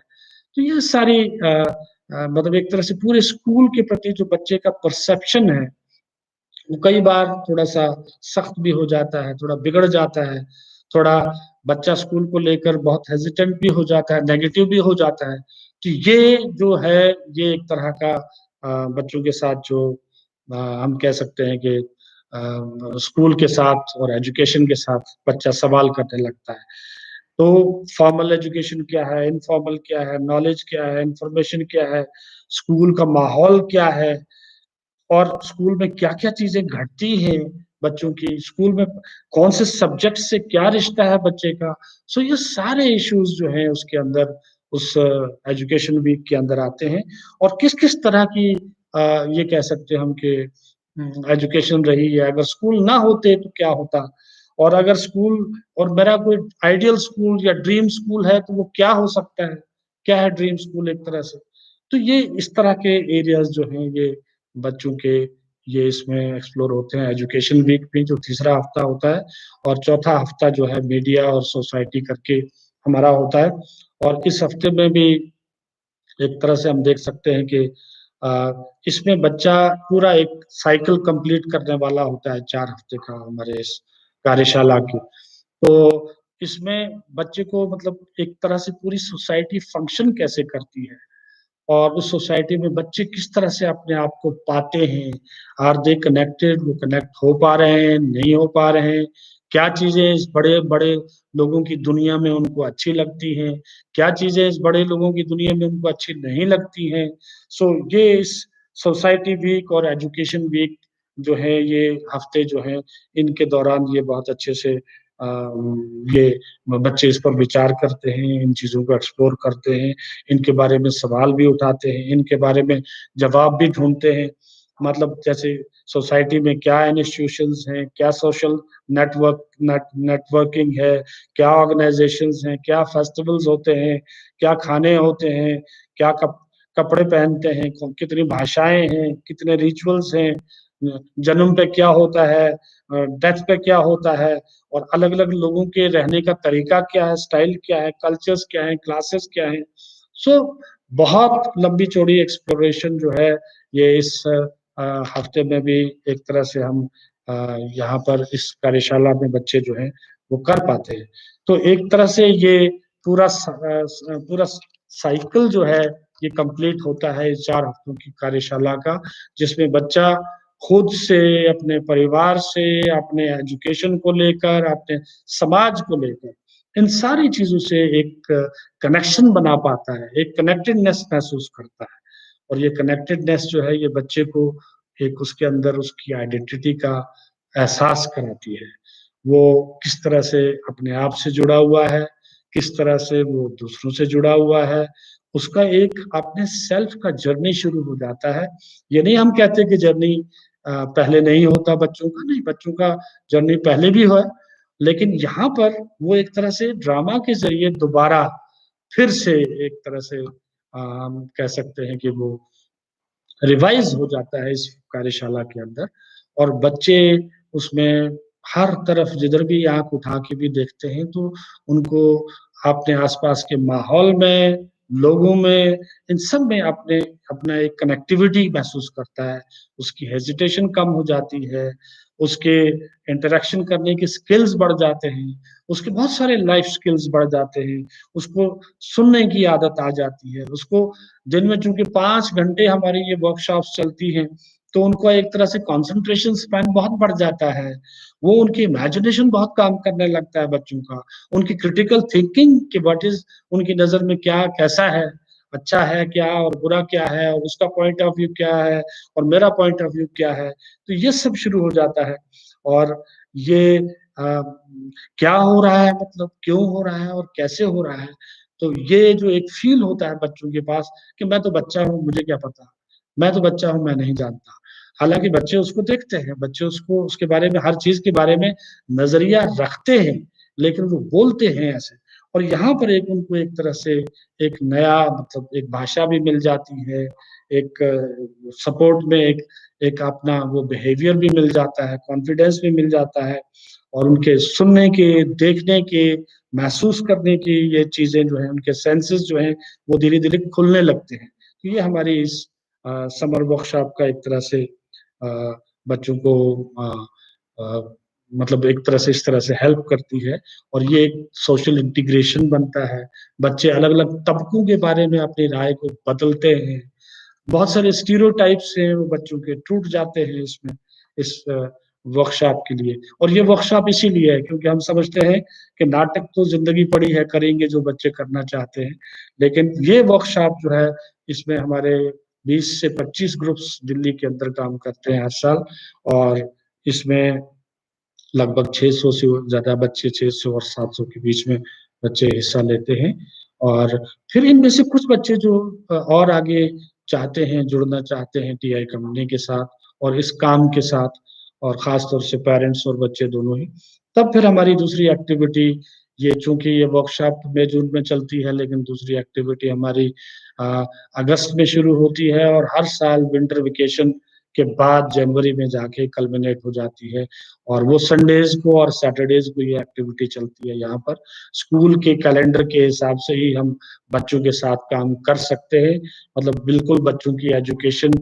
तो ये सारी मतलब एक तरह से पूरे स्कूल के प्रति जो बच्चे का परसेप्शन है वो कई बार थोड़ा सा सख्त भी हो जाता है, थोड़ा बिगड़ जाता है, थोड़ा बच्चा स्कूल को लेकर बहुत हेजिटेंट भी हो जाता है, नेगेटिव भी हो जाता है। तो ये जो है ये एक तरह का बच्चों के साथ जो हम कह सकते हैं कि स्कूल के साथ और एजुकेशन के साथ बच्चा सवाल करने लगता है। तो फॉर्मल एजुकेशन क्या है, इनफॉर्मल क्या है, नॉलेज क्या है, इंफॉर्मेशन क्या है, स्कूल का माहौल क्या है, और स्कूल में क्या-क्या चीजें घटती हैं बच्चों की, स्कूल में कौन से सब्जेक्ट से क्या रिश्ता है बच्चे का। सो ये सारे इश्यूज जो हैं उसके अंदर उस एजुकेशन वीक के अंदर आते हैं और किस-किस तरह की ये कह सकते हैं हम कि एजुकेशन रही है। अगर स्कूल ना होते तो क्या होता? और अगर स्कूल और मेरा कोई आइडियल स्कूल या ड्रीम स्कूल है तो वो क्या हो सकता है? क्या है ड्रीम स्कूल एक तरह से? तो ये इस तरह के एरियाज़ जो हैं ये बच्चों के ये इसमें एक्सप्लोर होते हैं। एजुकेशन वीक में जो तीसरा हफ्ता होता है और चौथा हफ्ता जो है मीडिया और सोसाइटी करके हमारा होता है और इस हफ्ते में भी एक तरह से हम देख सकते हैं कि इसमें बच्चा पूरा एक साइकिल कंप्लीट करने वाला होता है 4 हफ्ते का हमारे इस कार्यशाला की। तो इसमें बच्चे को मतलब एक तरह से पूरी सोसाइटी फंक्शन कैसे करती है और उस सोसाइटी में बच्चे किस तरह से अपने आप को पाते हैं, आर दे कनेक्टेड, वो कनेक्ट हो पा रहे हैं, नहीं हो पा रहे हैं, क्या चीज़ें इस बड़े-बड़े लोगों की दुनिया में उनको अच्छी लगती हैं, क्या चीज़ें इस बड़े लोगों की दुनिया में उनको अच्छी नहीं लगती हैं। सो ये इस सोसाइटी वीक और एजुकेशन वीक जो है ये हफ्ते जो हैं, इनके दौरान ये बहुत अच्छे से ये बच्चे इस पर विचार करते हैं, इन चीज़ों को एक्सप्लोर करते हैं, इनके बारे में सवाल भी उठाते हैं, इनके बारे में जवाब भी ढूँढते हैं। मतलब जैसे सोसाइटी में क्या इंस्टीट्यूशंस हैं, क्या सोशल नेटवर्किंग है, क्या ऑर्गनाइज़ेशंस हैं, क्या फेस्टिवल्स होते हैं, क्या खाने होते हैं, क्या कपड़े पहनते हैं, कितनी भाषाएँ हैं, कितने रिचुअल्स हैं, जन्म पे क्या होता है, डेथ पे क्या होता है और अलग-अलग लोगों के रहने का तरीका क्या है, स्टाइल क्या है, कल्चर्स क्या हैं, क्लासेस क्या हैं। सो बहुत लंबी-चौड़ी एक्सप्लोरेशन जो है ये इस हफ्ते में भी एक तरह से हम यहाँ पर इस कार्यशाला में बच्चे जो हैं वो कर पाते हैं। तो एक तरह से ये पूरा साइकिल जो है ये कंप्लीट होता है इस 4 हफ्तों की कार्यशाला का, जिसमें बच्चा खुद से, अपने परिवार से, अपने एजुकेशन को लेकर, अपने समाज को लेकर, इन सारी चीज़ों से एक कनेक्शन बना पाता है, एक कनेक्टेडनेस महसूस करता है और ये कनेक्टेडनेस जो है ये बच्चे को एक उसके अंदर उसकी आइडेंटिटी का एहसास कराती है। वो किस तरह से अपने आप से जुड़ा हुआ है, किस तरह से वो दूसरों से जुड़ा हुआ है, उसका एक अपने सेल्फ का जर्नी शुरू हो जाता है। ये नहीं हम कहते कि जर्नी पहले नहीं होता बच्चों का, नहीं बच्चों का जर्नी पहले भी है, लेकिन यहाँ पर वो एक तरह से ड्रामा के ज़रिए दोबारा फिर से एक तरह से हम कह सकते हैं कि वो रिवाइज़ हो जाता है इस कार्यशाला के अंदर और बच्चे उसमें हर तरफ जिधर भी आँख उठा के भी देखते हैं तो उनको अपने आस-पास के माहौल में, लोगों में, इन सब में अपना एक कनेक्टिविटी महसूस करता है। उसकी हेजिटेशन कम हो जाती है, उसके इंटरैक्शन करने के स्किल्स बढ़ जाते हैं, उसके बहुत सारे लाइफ़ स्किल्स बढ़ जाते हैं, उसको सुनने की आदत आ जाती है, उसको दिन में चूँकि 5 घंटे हमारी ये वर्कशॉप्स चलती हैं, तो उनको एक तरह से कंसंट्रेशन स्पैन बहुत बढ़ जाता है। वो उनकी इमेजिनेशन बहुत काम करने लगता है बच्चों का। उनकी क्रिटिकल थिंकिंग कि व्हाट इज़ उनकी नज़र में क्या कैसा है, अच्छा है क्या और बुरा क्या है और उसका पॉइंट ऑफ व्यू क्या है और मेरा पॉइंट ऑफ व्यू क्या है। तो ये सब शुरू हो जाता है और ये क्या हो रहा है मतलब क्यों हो रहा है और कैसे हो रहा है। तो ये जो एक फ़ील होता है बच्चों के पास कि मैं तो बच्चा हूँ, मुझे क्या पता? मैं तो बच्चा हूँ, मैं नहीं जानता। हालाँकि बच्चे उसको देखते हैं, बच्चे उसको उसके बारे में हर चीज़ के बारे में नज़रिया रखते हैं, लेकिन वो बोलते हैं ऐसे। और यहाँ पर एक उनको एक तरह से एक नया मतलब एक भाषा भी मिल जाती है, एक सपोर्ट में एक एक अपना वो बिहेवियर भी मिल जाता है, कॉन्फिडेंस भी मिल जाता है और उनके सुनने के, देखने के, महसूस करने की ये चीज़ें जो हैं, उनके सेंसेस जो हैं, वो धीरे-धीरे खुलने लगते हैं। तो ये हमारी इस समर वर्कशॉप का एक तरह से बच्चों को अ, मतलब एक तरह से इस तरह से हेल्प करती है और ये एक सोशल इंटीग्रेशन बनता है। बच्चे अलग-अलग तबकों के बारे में अपनी राय को बदलते हैं। बहुत सारे स्टीरियोटाइप्स हैं वो बच्चों के टूट जाते हैं इसमें, इस वर्कशॉप के लिए और ये वर्कशॉप इसीलिए है क्योंकि हम समझते हैं कि नाटक तो ज़िंदगी पड़ी है, करेंगे जो बच्चे करना चाहते हैं। लेकिन ये वर्कशॉप जो है, इसमें हमारे 20 से 25 ग्रुप्स दिल्ली के अंदर काम करते हैं हर साल और इसमें लगभग 600 से ज़्यादा बच्चे 600 और 700 के बीच में बच्चे हिस्सा लेते हैं और फिर इनमें से कुछ बच्चे जो और आगे चाहते हैं, जुड़ना चाहते हैं टीआई कंपनी के साथ और इस काम के साथ, और ख़ास तौर से पेरेंट्स और बच्चे दोनों ही, तब फिर हमारी दूसरी एक्टिविटी, ये चूँकि ये वर्कशॉप मई जून में चलती है, लेकिन दूसरी एक्टिविटी हमारी अगस्त में शुरू होती है और हर साल विंटर वेकेशन के बाद जनवरी में जाके कल्मिनेट हो जाती है। और वो संडेज़ को और सैटरडेज़ को ये एक्टिविटी चलती है यहाँ पर। स्कूल के कैलेंडर के हिसाब से ही हम बच्चों के साथ काम कर सकते हैं। मतलब बिल्कुल बच्चों की एजुकेशन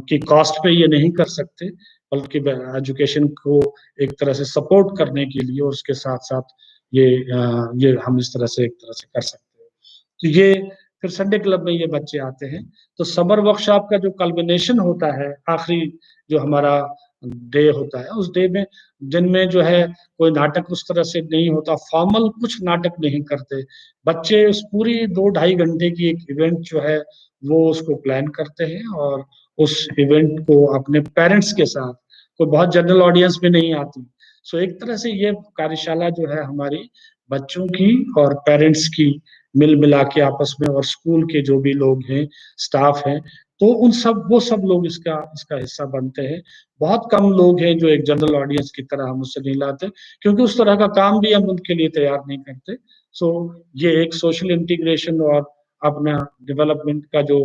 की कॉस्ट पे ये नहीं कर सकते, बल्कि एजुकेशन को एक तरह से सपोर्ट करने के लिए और उसके साथ-साथ ये हम इस तरह से एक तरह से कर सकते हैं। तो ये फिर संडे क्लब में ये बच्चे आते हैं। तो समर वर्कशॉप का जो कल्मिनेशन होता है, आखिरी जो हमारा डे होता है, उस डे में दिन में जो है कोई नाटक उस तरह से नहीं होता, फॉर्मल कुछ नाटक नहीं करते। बच्चे उस पूरी 2 ढाई घंटे की एक इवेंट जो है, वो उसको प्लान करते हैं और उस इवेंट को अपने पेरेंट्स के साथ, कोई बहुत जनरल ऑडियंस में नहीं आती। सो एक तरह से ये कार्यशाला जो है हमारी बच्चों की और पेरेंट्स की मिल-मिला के आपस में, और स्कूल के जो भी लोग हैं, स्टाफ हैं, तो वो सब लोग इसका इसका हिस्सा बनते हैं। बहुत कम लोग हैं जो एक जनरल ऑडियंस की तरह हम उससे नहीं लाते, क्योंकि उस तरह का काम भी हम उनके लिए तैयार नहीं करते। सो ये एक सोशल इंटीग्रेशन और अपना डेवलपमेंट का जो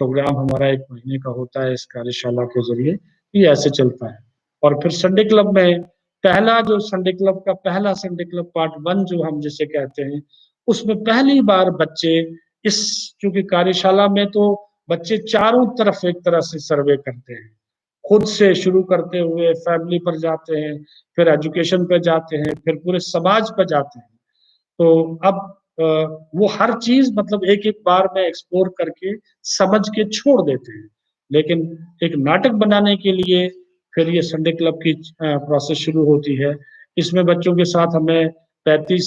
प्रोग्राम हमारा 1 महीने का होता है इस कार्यशाला के ज़रिए, ये ऐसे चलता है। और फिर संडे क्लब में पहला संडे क्लब पार्ट 1 जो हम जिसे कहते हैं, उसमें पहली बार बच्चे इस, क्योंकि कार्यशाला में तो बच्चे चारों तरफ एक तरह से सर्वे करते हैं। खुद से शुरू करते हुए फैमिली पर जाते हैं, फिर एजुकेशन पे जाते हैं, फिर पूरे समाज पे जाते हैं। तो अब वो हर चीज़ मतलब एक-एक बार में एक्सप्लोर करके समझ के छोड़ देते हैं। लेकिन एक नाटक बनाने के लिए फिर ये संडे क्लब की प्रोसेस शुरू होती है। इसमें बच्चों के साथ हमें 35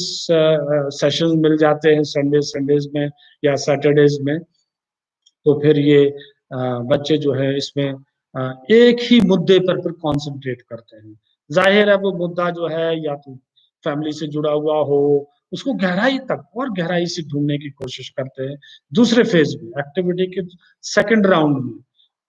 सेशंस मिल जाते हैं संडेज़ में या सैटरडेज़ में। तो फिर ये बच्चे जो है इसमें एक ही मुद्दे पर फिर कॉन्संट्रेट करते हैं। ज़ाहिर है वो मुद्दा जो है या तो फैमिली से जुड़ा हुआ हो, उसको गहराई तक और गहराई से ढूँढने की कोशिश करते हैं। दूसरे फ़ेज़ में, एक्टिविटी के सेकंड राउंड में,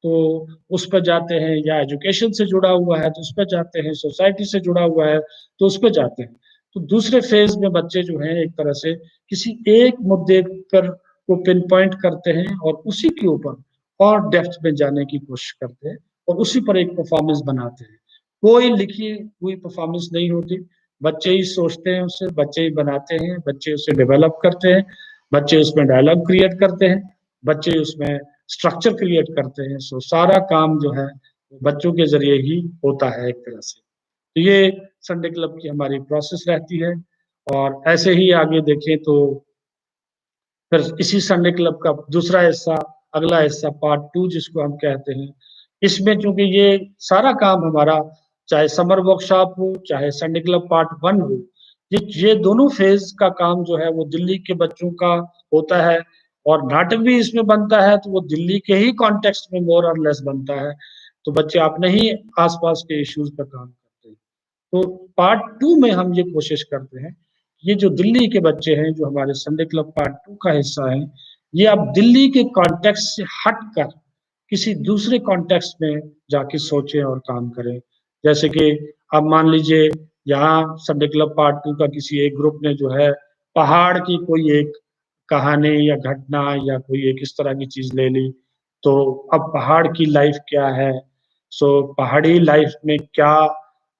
तो उस पे जाते हैं, या एजुकेशन से जुड़ा हुआ है तो उस पे जाते हैं, सोसाइटी से जुड़ा हुआ है तो उस पे जाते हैं। तो दूसरे फ़ेज़ में बच्चे जो हैं एक तरह से किसी एक मुद्दे पर को पिन पॉइंट करते हैं और उसी के ऊपर और डेप्थ में जाने की कोशिश करते हैं और उसी पर एक परफॉर्मेंस बनाते हैं। कोई लिखी हुई परफॉर्मेंस नहीं होती, बच्चे ही सोचते हैं उसे, बच्चे ही बनाते हैं, बच्चे उसे डेवलप करते हैं, बच्चे उसमें डायलॉग क्रिएट करते हैं, बच्चे उसमें स्ट्रक्चर क्रिएट करते हैं। सो सारा काम जो है बच्चों के ज़रिए ही होता है एक तरह से। तो ये संडे क्लब की हमारी प्रोसेस रहती है, और ऐसे ही आगे देखें तो फिर इसी संडे क्लब का दूसरा हिस्सा, अगला हिस्सा पार्ट 2 जिसको हम कहते हैं, इसमें चूँकि ये सारा काम हमारा, चाहे समर वर्कशॉप हो, चाहे संडे क्लब पार्ट 1 हो, ये दोनों फ़ेज़ का काम जो है वो दिल्ली के बच्चों का होता है, और नाटक भी इसमें बनता है तो वो दिल्ली के ही कॉन्टेक्स्ट में मोर और लेस बनता है। तो बच्चे अपने ही आस-पास के इश्यूज़ पे काम करते हैं। तो पार्ट 2 में हम ये कोशिश करते हैं, ये जो दिल्ली के बच्चे हैं, जो हमारे संडे क्लब पार्ट 2 का हिस्सा हैं, ये अब दिल्ली के कॉन्टेक्स्ट से हटकर किसी दूसरे कॉन्टेक्स्ट में जाके सोचें और काम करें। जैसे कि अब मान लीजिए यहाँ संडे क्लब पार्ट 2 का किसी एक ग्रुप ने जो है पहाड़ की कोई एक कहानी या घटना या कोई एक इस तरह की चीज़ ले ली, तो अब पहाड़ की लाइफ़ क्या है? सो पहाड़ी लाइफ़ में क्या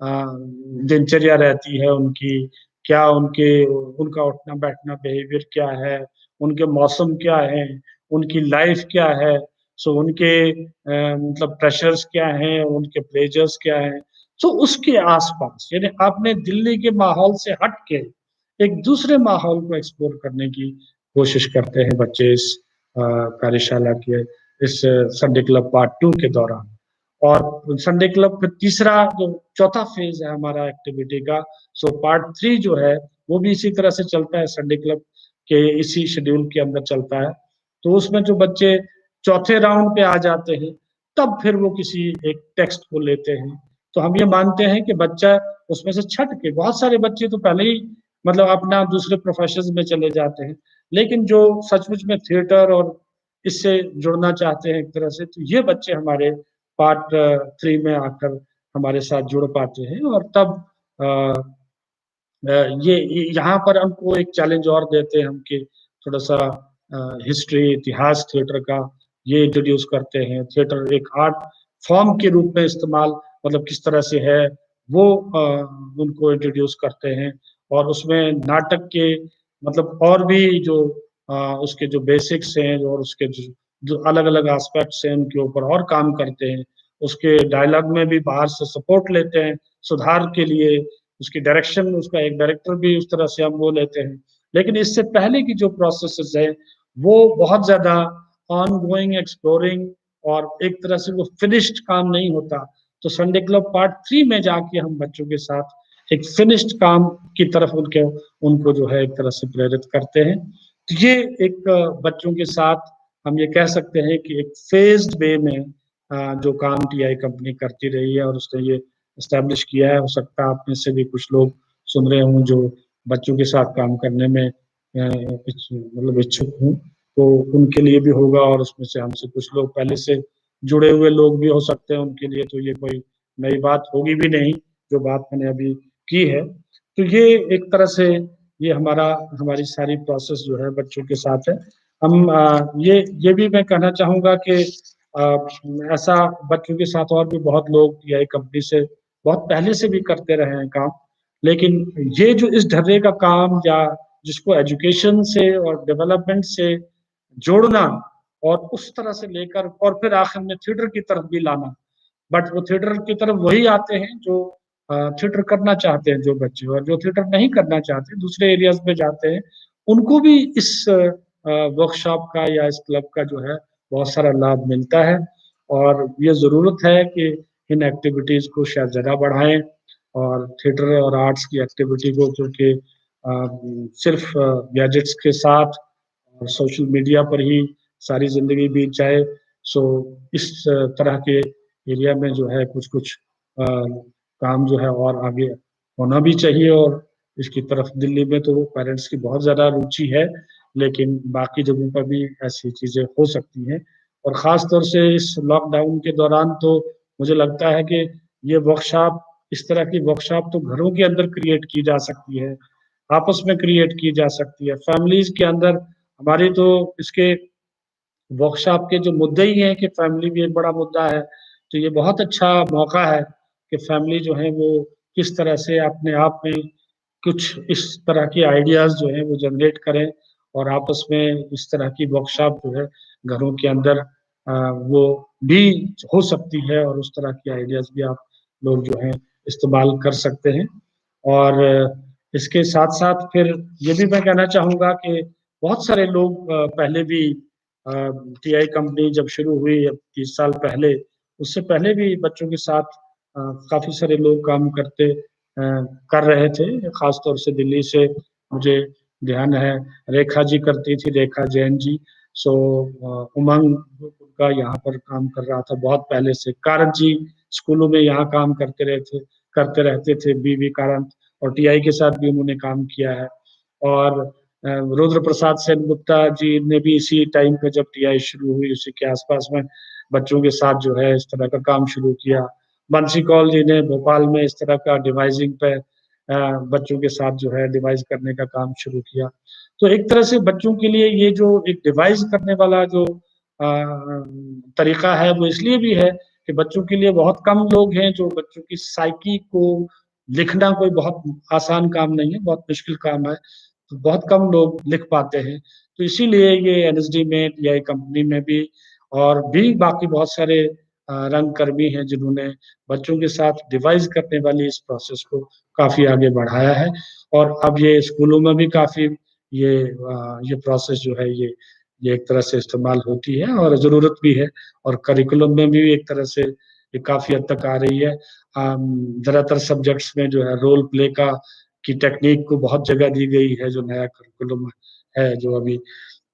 दिनचर्या रहती है उनकी, क्या उनका उठना-बैठना बिहेवियर क्या है, उनके मौसम क्या हैं, उनकी लाइफ़ क्या है, सो उनके मतलब प्रेशर्स क्या हैं, उनके प्लेज़र्स क्या हैं। सो उसके आस-पास यानी आपने दिल्ली के माहौल से हट के एक दूसरे माहौल को एक्सप्लोर करने की कोशिश करते हैं बच्चे इस कार्यशाला के इस संडे क्लब पार्ट 2 के दौरान। और संडे क्लब का तीसरा जो चौथा फ़ेज़ है हमारा एक्टिविटी का, सो पार्ट 3 जो है, वो भी इसी तरह से चलता है, संडे क्लब के इसी शेड्यूल के अंदर चलता है। तो उसमें जो बच्चे चौथे राउंड पे आ जाते हैं, तब फिर वो किसी एक टेक्स्ट को लेते हैं। तो हम ये मानते हैं कि बच्चा उसमें से छँट के, बहुत सारे बच्चे तो पहले ही मतलब अपना दूसरे प्रोफ़ेशन्स में चले जाते हैं, लेकिन जो सचमुच में थिएटर और इससे जुड़ना चाहते हैं एक तरह से, तो ये बच्चे हमारे पार्ट 3 में आकर हमारे साथ जुड़ पाते हैं। और तब अ, ये यहाँ पर हमको एक चैलेंज और देते हैं हम कि थोड़ा-सा हिस्ट्री, इतिहास थिएटर का ये इंट्रोड्यूस करते हैं। थिएटर एक आर्ट फॉर्म के रूप में इस्तेमाल मतलब किस तरह से है, वो उनको इंट्रोड्यूस करते हैं। और उसमें नाटक के मतलब और भी जो उसके जो बेसिक्स हैं और उसके जो जो अलग-अलग एस्पेक्ट्स हैं, उनके ऊपर और काम करते हैं। उसके डायलॉग में भी बाहर से सपोर्ट लेते हैं, सुधार के लिए। उसकी डायरेक्शन उसका एक डायरेक्टर भी उस तरह से हम वो लेते हैं। लेकिन इससे पहले की जो प्रोसेसेस है, वो बहुत ज़्यादा ऑनगोइंग, एक्सप्लोरिंग और एक तरह से वो फिनिश्ड काम नहीं होता। तो संडे क्लब पार्ट 3 में जाके हम बच्चों के साथ एक फिनिश्ड काम की तरफ उनको जो है एक तरह से प्रेरित करते हैं। तो ये एक बच्चों के साथ हम ये कह सकते हैं कि एक फ़ेज़्ड वे में जो काम टीआई कंपनी करती रही है और उसने ये एस्टैब्लिश किया है। हो सकता है आप में से भी कुछ लोग सुन रहे हों जो बच्चों के साथ काम करने में मतलब इच्छुक हों, तो उनके लिए भी होगा और उसमें से हमसे कुछ लोग पहले से जुड़े हुए लोग भी हो सकते हैं, उनके लिए तो ये कोई नई बात होगी भी नहीं, जो बात मैंने अभी की है। तो ये एक तरह से ये हमारी सारी प्रोसेस जो है बच्चों के साथ है। हम ये भी मैं कहना चाहूँगा कि ऐसा बच्चों के साथ और भी बहुत लोग टीआई कंपनी से बहुत पहले से भी करते रहे हैं काम। लेकिन ये जो इस ढर्रे का काम या जिसको एजुकेशन से और डेवलपमेंट से जोड़ना और उस तरह से लेकर और फिर आखिर में थिएटर की तरफ भी लाना। बट वो थिएटर की तरफ वही आते हैं जो थिएटर करना चाहते हैं जो बच्चे, और जो थिएटर नहीं करना चाहते दूसरे एरियाज में जाते हैं, उनको भी इस वर्कशॉप का या इस क्लब का जो है बहुत सारा लाभ मिलता है। और ये ज़रूरत है कि इन एक्टिविटीज़ को शायद ज़्यादा बढ़ाएँ और थिएटर और आर्ट्स की एक्टिविटी को, क्योंकि सिर्फ़ गैजेट्स के साथ और सोशल मीडिया पर ही सारी ज़िंदगी बीत जाए। सो इस तरह के एरिया में जो है कुछ-कुछ काम जो है और आगे होना भी चाहिए। और इसकी तरफ दिल्ली में तो पेरेंट्स की बहुत ज़्यादा रुचि है, लेकिन बाकी जगहों पर भी ऐसी चीज़ें हो सकती हैं। और ख़ास तौर से इस लॉकडाउन के दौरान तो मुझे लगता है कि ये वर्कशॉप इस तरह की वर्कशॉप तो घरों के अंदर क्रिएट की जा सकती है, आपस में क्रिएट की जा सकती है, फैमिलीज़ के अंदर। हमारी तो इसके वर्कशॉप के जो मुद्दे ही हैं कि फैमिली भी एक बड़ा मुद्दा है, तो ये बहुत अच्छा मौका है कि फैमिली जो है वो किस तरह से अपने आप में कुछ इस तरह की आइडियाज़ जो हैं वो जनरेट करें और आपस में इस तरह की वर्कशॉप जो है घरों के अंदर वो भी हो सकती है और उस तरह की आइडियाज़ भी आप लोग जो हैं इस्तेमाल कर सकते हैं। और इसके साथ-साथ फिर ये भी मैं कहना चाहूँगा कि बहुत सारे लोग पहले भी अ, टीआई कंपनी जब शुरू हुई अब 30 साल पहले, उससे पहले भी बच्चों के साथ काफ़ी सारे लोग काम कर रहे थे। ख़ास तौर से दिल्ली से मुझे ध्यान है रेखा जी करती थी, रेखा जैन जी। सो उमंग का यहाँ पर काम कर रहा था बहुत पहले से। कारंत जी स्कूलों में यहाँ काम करते रहते थे, बीवी कारंत, और टीआई के साथ भी उन्होंने काम किया है। और रुद्र प्रसाद सेनगुप्ता जी ने भी इसी टाइम पे जब टीआई शुरू हुई उसी के आसपास में बच्चों के साथ जो है इस तरह का काम शुरू किया। बंसी कौल जी ने भोपाल में इस तरह का डिवाइसिंग पे बच्चों के साथ जो है डिवाइस करने का काम शुरू किया। तो एक तरह से बच्चों के लिए ये जो एक डिवाइस करने वाला जो तरीका है वो इसलिए भी है कि बच्चों के लिए बहुत कम लोग हैं जो बच्चों की साइकी को लिखना कोई बहुत आसान काम नहीं है, बहुत मुश्किल काम है। तो बहुत कम लोग लिख पाते हैं। तो इसीलिए ये एनएसडी में, टीआई कंपनी में भी और भी बाकी बहुत सारे रंगकर्मी हैं जिन्होंने बच्चों के साथ डिवाइस करने वाली इस प्रोसेस को काफ़ी आगे बढ़ाया है। और अब ये स्कूलों में भी काफ़ी ये प्रोसेस जो है ये एक तरह से इस्तेमाल होती है और ज़रूरत भी है। और करिकुलम में भी एक तरह से ये काफ़ी हद तक आ रही है। ज़्यादातर सब्जेक्ट्स में जो है रोल प्ले का की टेक्नीक को बहुत जगह दी गई है, जो नया करिकुलम है जो अभी।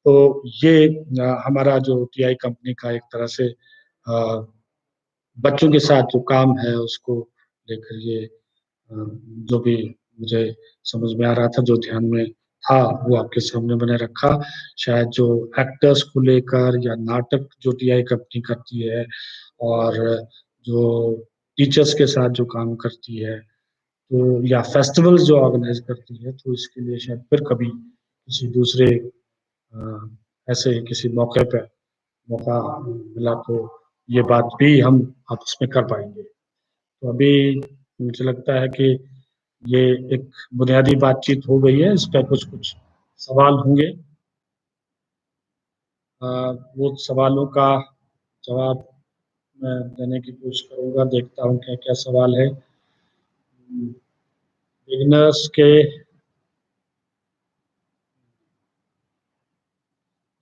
तो ये हमारा जो टीआई कंपनी का एक तरह से बच्चों के साथ जो काम है उसको लेकर ये जो भी मुझे समझ में आ रहा था, जो ध्यान में हाँ, वो आपके सामने मैंने रखा। शायद जो एक्टर्स को लेकर या नाटक जो टीआई कंपनी करती है और जो टीचर्स के साथ जो काम करती है, तो या फेस्टिवल्स जो ऑर्गेनाइज करती है, तो इसके लिए शायद फिर कभी किसी दूसरे ऐसे किसी मौका मिला तो ये बात भी हम आपस में कर पाएंगे। तो अभी मुझे लगता है कि ये एक बुनियादी बातचीत हो गई है। इस पर कुछ कुछ सवाल होंगे। अ, वो सवालों का जवाब मैं देने की कोशिश करूंगा। देखता हूँ क्या क्या सवाल है। बिगिनर्स के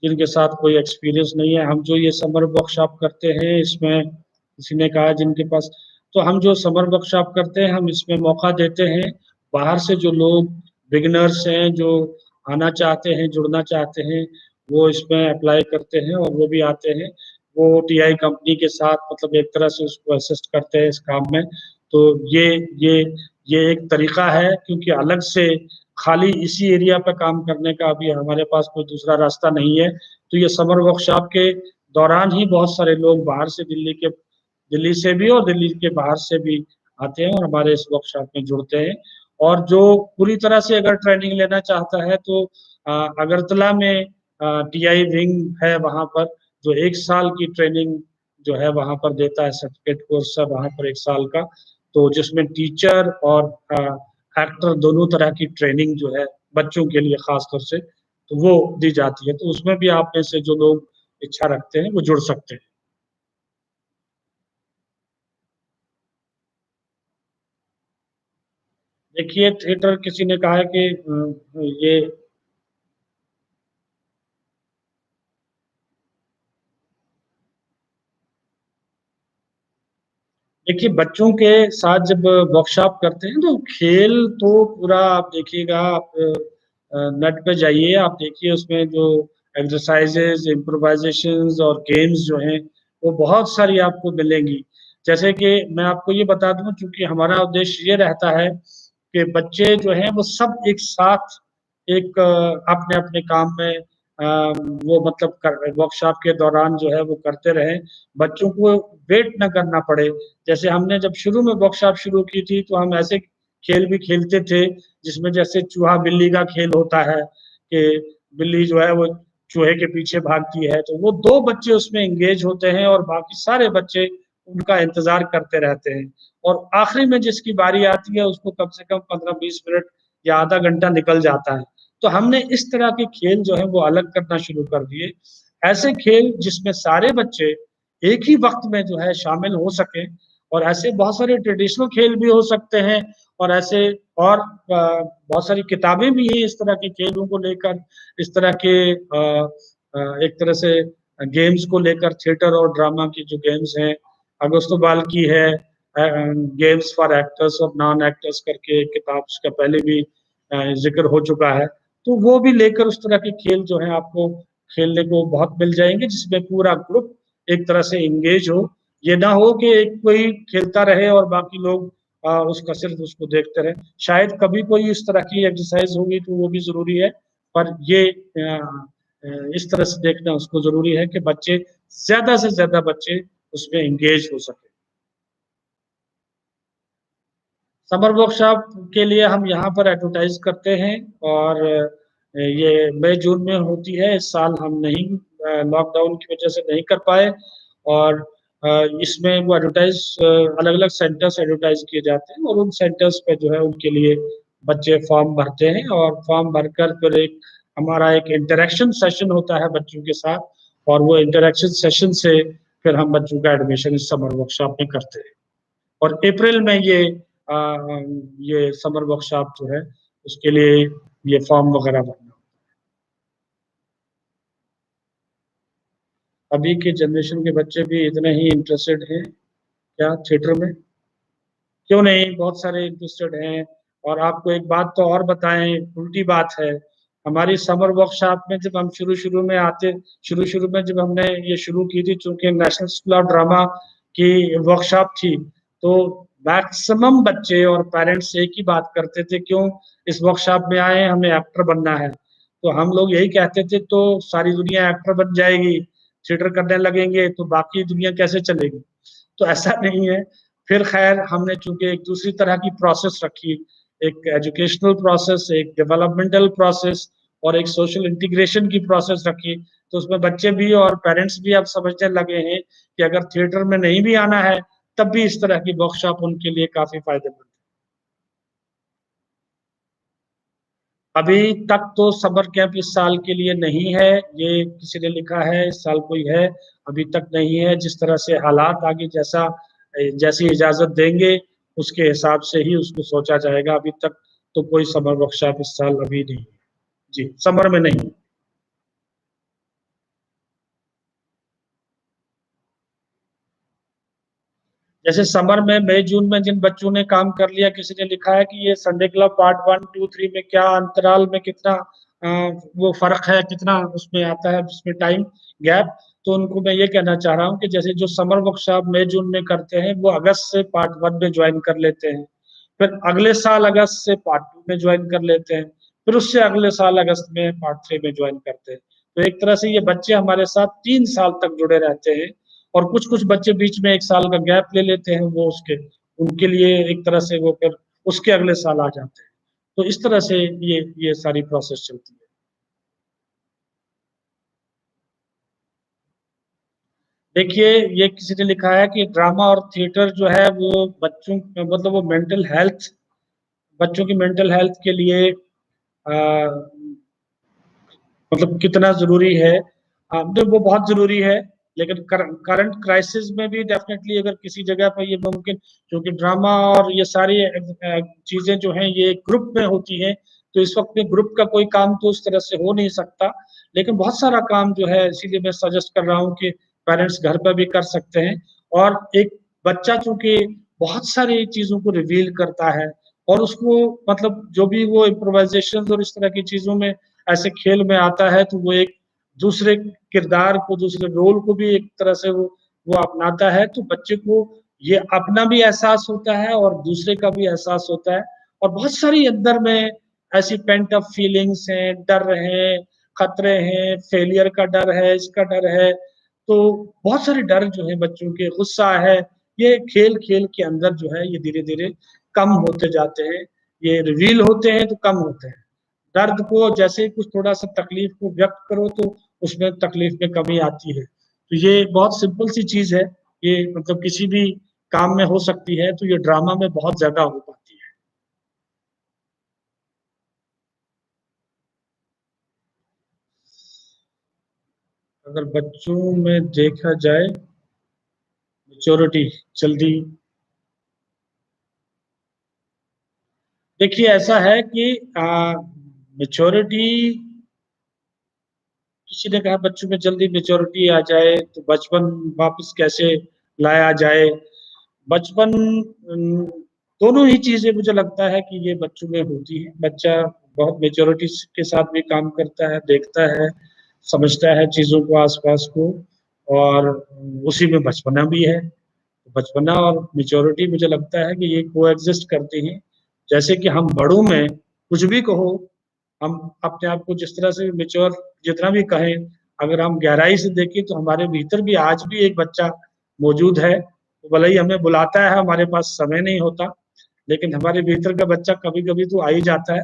जिनके साथ कोई एक्सपीरियंस नहीं है, हम जो ये समर वर्कशॉप करते हैं इसमें किसी ने कहा जिनके पास, तो हम जो समर वर्कशॉप करते हैं हम इसमें मौका देते हैं बाहर से जो लोग बिगिनर्स हैं, जो आना चाहते हैं, जुड़ना चाहते हैं, वो इसमें अप्लाई करते हैं और वो भी आते हैं। वो टीआई कंपनी के साथ मतलब एक तरह से उसको असिस्ट करते हैं इस काम में। तो ये ये ये एक तरीका है, क्योंकि अलग से खाली इसी एरिया पे काम करने का अभी हमारे पास कोई दूसरा रास्ता नहीं है। तो ये समर वर्कशॉप के दौरान ही बहुत सारे लोग बाहर से दिल्ली से भी और दिल्ली के बाहर से भी आते हैं और हमारे इस वर्कशॉप में जुड़ते हैं। और जो पूरी तरह से अगर ट्रेनिंग लेना चाहता है तो अगरतला में टीआई विंग है, वहां पर जो 1 साल की ट्रेनिंग जो है वहां पर देता है, सर्टिफिकेट कोर्स है वहां पर 1 साल का। तो जिसमें टीचर और एक्टर दोनों तरह की ट्रेनिंग जो है बच्चों के लिए खास तौर से तो वो दी जाती है। तो उसमें भी आप में से जो लोग इच्छा रखते हैं वो जुड़ सकते हैं। देखिए, थिएटर किसी ने कहा है कि ये देखिए, बच्चों के साथ जब वर्कशॉप करते हैं तो खेल तो पूरा आप देखिएगा। आप नेट पे जाइए, आप देखिए उसमें जो एक्सरसाइजेज, इम्प्रोवाइजेशंस और गेम्स जो हैं वो बहुत सारी आपको मिलेंगी। जैसे कि मैं आपको ये बता दूं, चूंकि हमारा उद्देश्य ये रहता है कि बच्चे जो हैं वो सब एक साथ एक अपने अपने काम में वो मतलब वर्कशॉप के दौरान जो है वो करते रहें, बच्चों को वेट न करना पड़े। जैसे हमने जब शुरू में वर्कशॉप शुरू की थी तो हम ऐसे खेल भी खेलते थे जिसमें जैसे चूहा बिल्ली का खेल होता है कि बिल्ली जो है वो चूहे के पीछे भागती है, तो वो 2 बच्चे उसमें एंगेज होते हैं और बाकी सारे बच्चे उनका इंतजार करते रहते हैं। और आखिरी में जिसकी बारी आती है उसको कम से कम 15-20 मिनट या आधा घंटा निकल जाता है। तो हमने इस तरह के खेल जो है वो अलग करना शुरू कर दिए। ऐसे खेल जिसमें सारे बच्चे एक ही वक्त में जो है शामिल हो सके। और ऐसे बहुत सारे ट्रेडिशनल खेल भी हो सकते हैं और ऐसे और बहुत सारी किताबें भी हैं इस तरह के खेलों को लेकर, इस तरह के एक तरह से गेम्स को लेकर, थिएटर और ड्रामा की जो गेम्स हैं। अगस्तोबाल की है गेम्स फॉर एक्टर्स और नॉन एक्टर्स करके एक किताब, उसका पहले भी जिक्र हो चुका है। तो वो भी लेकर उस तरह के खेल जो है आपको खेलने को बहुत मिल जाएंगे, जिसमें पूरा ग्रुप एक तरह से इंगेज हो। ये ना हो कि एक कोई खेलता रहे और बाकी लोग उसका सिर्फ उसको देखते रहे। शायद कभी कोई इस तरह की एक्सरसाइज होगी तो वो भी जरूरी है, पर ये इस तरह से देखना उसको जरूरी है कि बच्चे ज्यादा से ज्यादा बच्चे उसमें इंगेज हो सके। समर वर्कशॉप के लिए हम यहाँ पर एडवर्टाइज करते हैं और ये मई जून में होती है। इस साल हम नहीं, लॉकडाउन की वजह से नहीं कर पाए। और इसमें वो एडवर्टाइज अलग अलग सेंटर्स एडवर्टाइज किए जाते हैं और उन सेंटर्स पे जो है उनके लिए बच्चे फॉर्म भरते हैं और फॉर्म भरकर फिर एक हमारा एक इंटरेक्शन सेशन होता है बच्चों के साथ। और वो इंटरेक्शन सेशन से फिर हम बच्चों का एडमिशन इस समर वर्कशॉप में करते हैं। और अप्रैल में ये समर वर्कशॉप जो है उसके लिए ये फॉर्म वगैरह भरना। अभी के जनरेशन के बच्चे भी इतने ही इंटरेस्टेड हैं क्या थिएटर में? क्यों नहीं, बहुत सारे इंटरेस्टेड हैं। और आपको एक बात तो और बताएं, उल्टी बात है। हमारी समर वर्कशॉप में जब हम शुरू शुरू में जब हमने ये शुरू की थी, चूंकि नेशनल स्कूल ऑफ ड्रामा की वर्कशॉप थी, तो मैक्सिमम बच्चे और पेरेंट्स एक ही बात करते थे, क्यों इस वर्कशॉप में आए, हमें एक्टर बनना है। तो हम लोग यही कहते थे, तो सारी दुनिया एक्टर बन जाएगी, थिएटर करने लगेंगे तो बाकी दुनिया कैसे चलेगी? तो ऐसा नहीं है। फिर खैर हमने चूंकि एक दूसरी तरह की प्रोसेस रखी, एक एजुकेशनल प्रोसेस, एक डेवलपमेंटल प्रोसेस और एक सोशल इंटीग्रेशन की प्रोसेस रखी, तो उसमें बच्चे भी और पेरेंट्स भी अब समझने लगे हैं कि अगर थिएटर में नहीं भी आना है तब भी इस तरह की वर्कशॉप उनके लिए काफी फायदेमंद है। अभी तक तो समर कैंप इस साल के लिए नहीं है, ये किसी ने लिखा है इस साल कोई है, अभी तक नहीं है। जिस तरह से हालात आगे जैसी इजाजत देंगे उसके हिसाब से ही उसको सोचा जाएगा। अभी तक तो कोई समर वर्कशॉप इस साल अभी नहीं है। जी, समर में नहीं। जैसे समर में मई जून में जिन बच्चों ने काम कर लिया, किसी ने लिखा है कि ये संडे क्लब पार्ट 1 2 3 में क्या अंतराल में कितना वो फर्क है, कितना उसमें आता है, उसमें टाइम गैप। तो उनको मैं ये कहना चाह रहा हूँ कि जैसे जो समर वर्कशॉप मई जून में करते हैं वो अगस्त से पार्ट 1 में ज्वाइन कर लेते हैं, फिर अगले साल अगस्त से पार्ट 2 में ज्वाइन कर लेते हैं, फिर उससे अगले साल अगस्त में पार्ट 3 में ज्वाइन करते हैं। तो एक तरह से ये बच्चे हमारे साथ 3 साल तक जुड़े रहते हैं। और कुछ कुछ बच्चे बीच में 1 साल का गैप ले लेते हैं, वो उसके उनके लिए एक तरह से वो फिर उसके अगले साल आ जाते हैं। तो इस तरह से ये सारी प्रोसेस चलती है। देखिए, ये किसी ने लिखा है कि ड्रामा और थिएटर जो है वो बच्चों मतलब वो मेंटल हेल्थ, बच्चों की मेंटल हेल्थ के लिए मतलब कितना जरूरी है। तो वो बहुत जरूरी है। लेकिन करंट क्राइसिस में भी डेफिनेटली अगर किसी जगह पर ये मुमकिन, क्योंकि ड्रामा और ये सारी चीजें जो हैं ये ग्रुप में होती हैं, तो इस वक्त में ग्रुप का कोई काम तो उस तरह से हो नहीं सकता। लेकिन बहुत सारा काम जो है, इसीलिए मैं सजेस्ट कर रहा हूँ कि पेरेंट्स घर पर भी कर सकते हैं। और एक बच्चा चूंकि बहुत सारी चीजों को रिवील करता है, और उसको मतलब जो भी वो इम्प्रोवाइजेशन और इस तरह की चीजों में ऐसे खेल में आता है, तो वो एक दूसरे किरदार को, दूसरे रोल को भी एक तरह से वो अपनाता है। तो बच्चे को ये अपना भी एहसास होता है और दूसरे का भी एहसास होता है। और बहुत सारी अंदर में ऐसी पेंट अप फीलिंग्स हैं, डर है, खतरे हैं, फेलियर का डर है, इसका डर है। तो बहुत सारे डर जो है बच्चों के, गुस्सा है, ये खेल खेल के अंदर जो है ये धीरे धीरे कम होते जाते हैं। ये रिवील होते हैं तो कम होते हैं। दर्द को जैसे ही कुछ थोड़ा सा तकलीफ को व्यक्त करो तो उसमें तकलीफ में कमी आती है। तो ये बहुत सिंपल सी चीज है, ये मतलब किसी भी काम में हो सकती है, तो ये ड्रामा में बहुत ज्यादा हो पाती है। अगर बच्चों में देखा जाए मेच्योरिटी जल्दी, देखिए ऐसा है कि मेच्योरिटी, किसी ने कहा बच्चों में जल्दी मेच्योरिटी आ जाए तो बचपन वापस कैसे लाया जाए। बचपन दोनों ही चीजें मुझे लगता है कि ये बच्चों में होती है। बच्चा बहुत मेच्योरिटी के साथ भी काम करता है, देखता है, समझता है चीजों को, आसपास को, और उसी में बचपना भी है। बचपना और मेच्योरिटी मुझे लगता है कि ये को एग्जिस्ट करती हैं। जैसे कि हम बड़ों में कुछ भी कहो, हम अपने आप को जिस तरह से मेच्योर जितना भी कहें, अगर हम गहराई से देखें तो हमारे भीतर भी आज भी एक बच्चा मौजूद है। तो भले ही हमें बुलाता है, हमारे पास समय नहीं होता, लेकिन हमारे भीतर का बच्चा कभी कभी तो आ ही जाता है।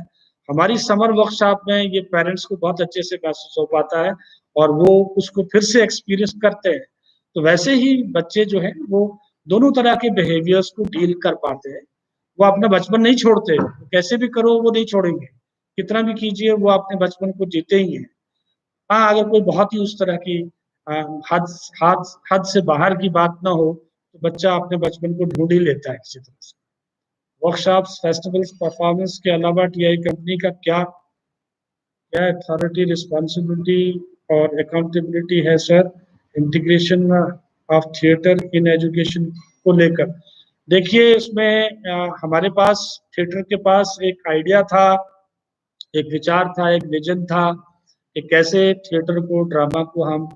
हमारी समर वर्कशॉप में ये पेरेंट्स को बहुत अच्छे से महसूस हो पाता है और वो उसको फिर से एक्सपीरियंस करते हैं। तो वैसे ही बच्चे जो है वो दोनों तरह के बिहेवियर्स को डील कर पाते हैं। वो अपना बचपन नहीं छोड़ते, कैसे भी करो वो नहीं छोड़ेंगे, कितना भी कीजिए वो अपने बचपन को जीते ही हैं। हाँ, अगर कोई बहुत ही उस तरह की अ, हद हद हद से बाहर की बात ना हो तो बच्चा अपने बचपन को ढूंढ ही लेता है किसी तरह से। वर्कशॉप्स, फेस्टिवल्स, परफॉर्मेंस के अलावा टीआई कंपनी का क्या क्या अथॉरिटी, रिस्पॉन्सिबिलिटी और अकाउंटेबिलिटी है sir, integration of theatre in education को लेकर? देखिए इसमें हमारे पास थिएटर के पास एक आइडिया था, एक विचार था, एक विजन था कि कैसे थिएटर को, ड्रामा को हम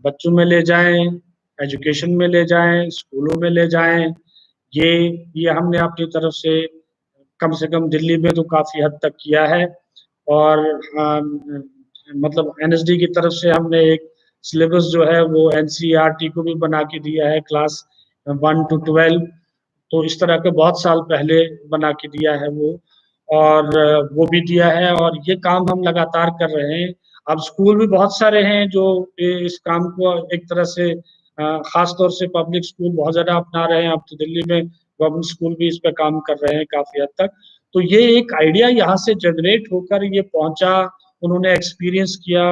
बच्चों में ले जाएं, एजुकेशन में ले जाएं, स्कूलों में ले जाएं, ये ये हमने अपनी तरफ से कम दिल्ली में तो काफ़ी हद तक किया है। और मतलब एनएसडी की तरफ से हमने एक सिलेबस जो है वो एनसीईआरटी को भी बना के दिया है, क्लास 1 to 12। तो इस तरह के बहुत साल पहले बना के दिया है वो, और वो भी दिया है, और ये काम हम लगातार कर रहे हैं। अब स्कूल भी बहुत सारे हैं जो इस काम को एक तरह से खास तौर से पब्लिक स्कूल बहुत ज़्यादा अपना रहे हैं। अब तो दिल्ली में गवर्नमेंट स्कूल भी इस पे काम कर रहे हैं काफ़ी हद तक। तो ये एक आइडिया यहाँ से जनरेट होकर ये पहुँचा, उन्होंने एक्सपीरियंस किया,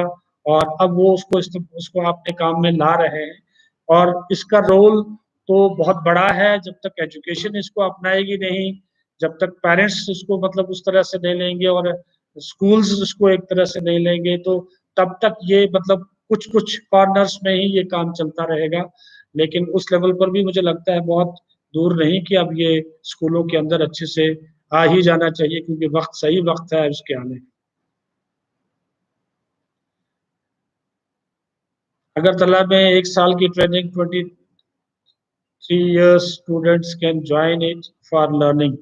और अब वो उसको अपने काम में ला रहे हैं। और इसका रोल तो बहुत बड़ा है। जब तक एजुकेशन इसको अपनाएगी नहीं, जब तक पेरेंट्स इसको मतलब उस तरह से नहीं लेंगे, और स्कूल्स इसको एक तरह से नहीं लेंगे, तो तब तक ये मतलब कुछ कुछ कॉर्नर्स में ही ये काम चलता रहेगा। लेकिन उस लेवल पर भी मुझे लगता है बहुत दूर नहीं कि अब ये स्कूलों के अंदर अच्छे से आ ही जाना चाहिए, क्योंकि सही वक्त है उसके आने। अगरतला में 1 साल की training, 23 years students can join it for learning.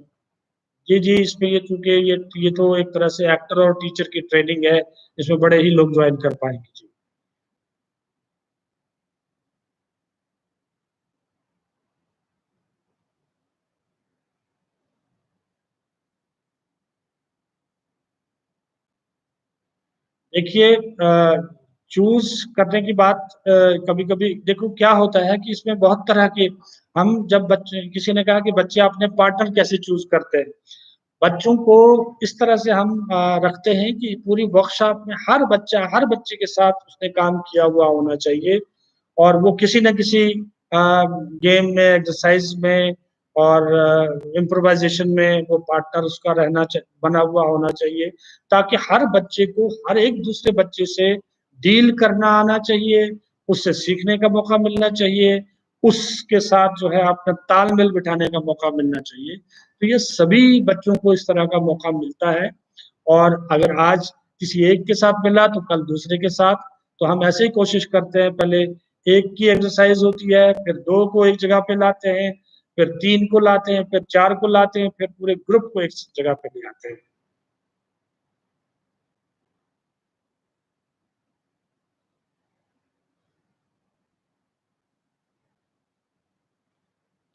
जी जी, इसमें ये चूंकि ये तो एक तरह से एक्टर और टीचर की ट्रेनिंग है, इसमें बड़े ही लोग ज्वाइन कर पाएंगे जी। देखिए, चूज करने की बात, कभी कभी देखो क्या होता है कि इसमें बहुत तरह के, हम जब बच्चे, किसी ने कहा कि बच्चे अपने पार्टनर कैसे चूज करते हैं। बच्चों को इस तरह से हम रखते हैं कि पूरी वर्कशॉप में हर बच्चे के साथ उसने काम किया हुआ होना चाहिए, और वो किसी न किसी गेम में, एक्सरसाइज में, और इम्प्रोवाइजेशन में वो पार्टनर उसका बना हुआ होना चाहिए, ताकि हर बच्चे को हर एक दूसरे बच्चे से डील करना आना चाहिए, उससे सीखने का मौका मिलना चाहिए, उसके साथ जो है अपना तालमेल बिठाने का मौका मिलना चाहिए। तो ये सभी बच्चों को इस तरह का मौका मिलता है। और अगर आज किसी एक के साथ मिला तो कल दूसरे के साथ। तो हम ऐसे ही कोशिश करते हैं, पहले एक की एक्सरसाइज होती है, फिर दो को एक जगह पे लाते हैं, फिर तीन को लाते हैं, फिर चार को लाते हैं, फिर पूरे ग्रुप को एक जगह पे ले आते हैं।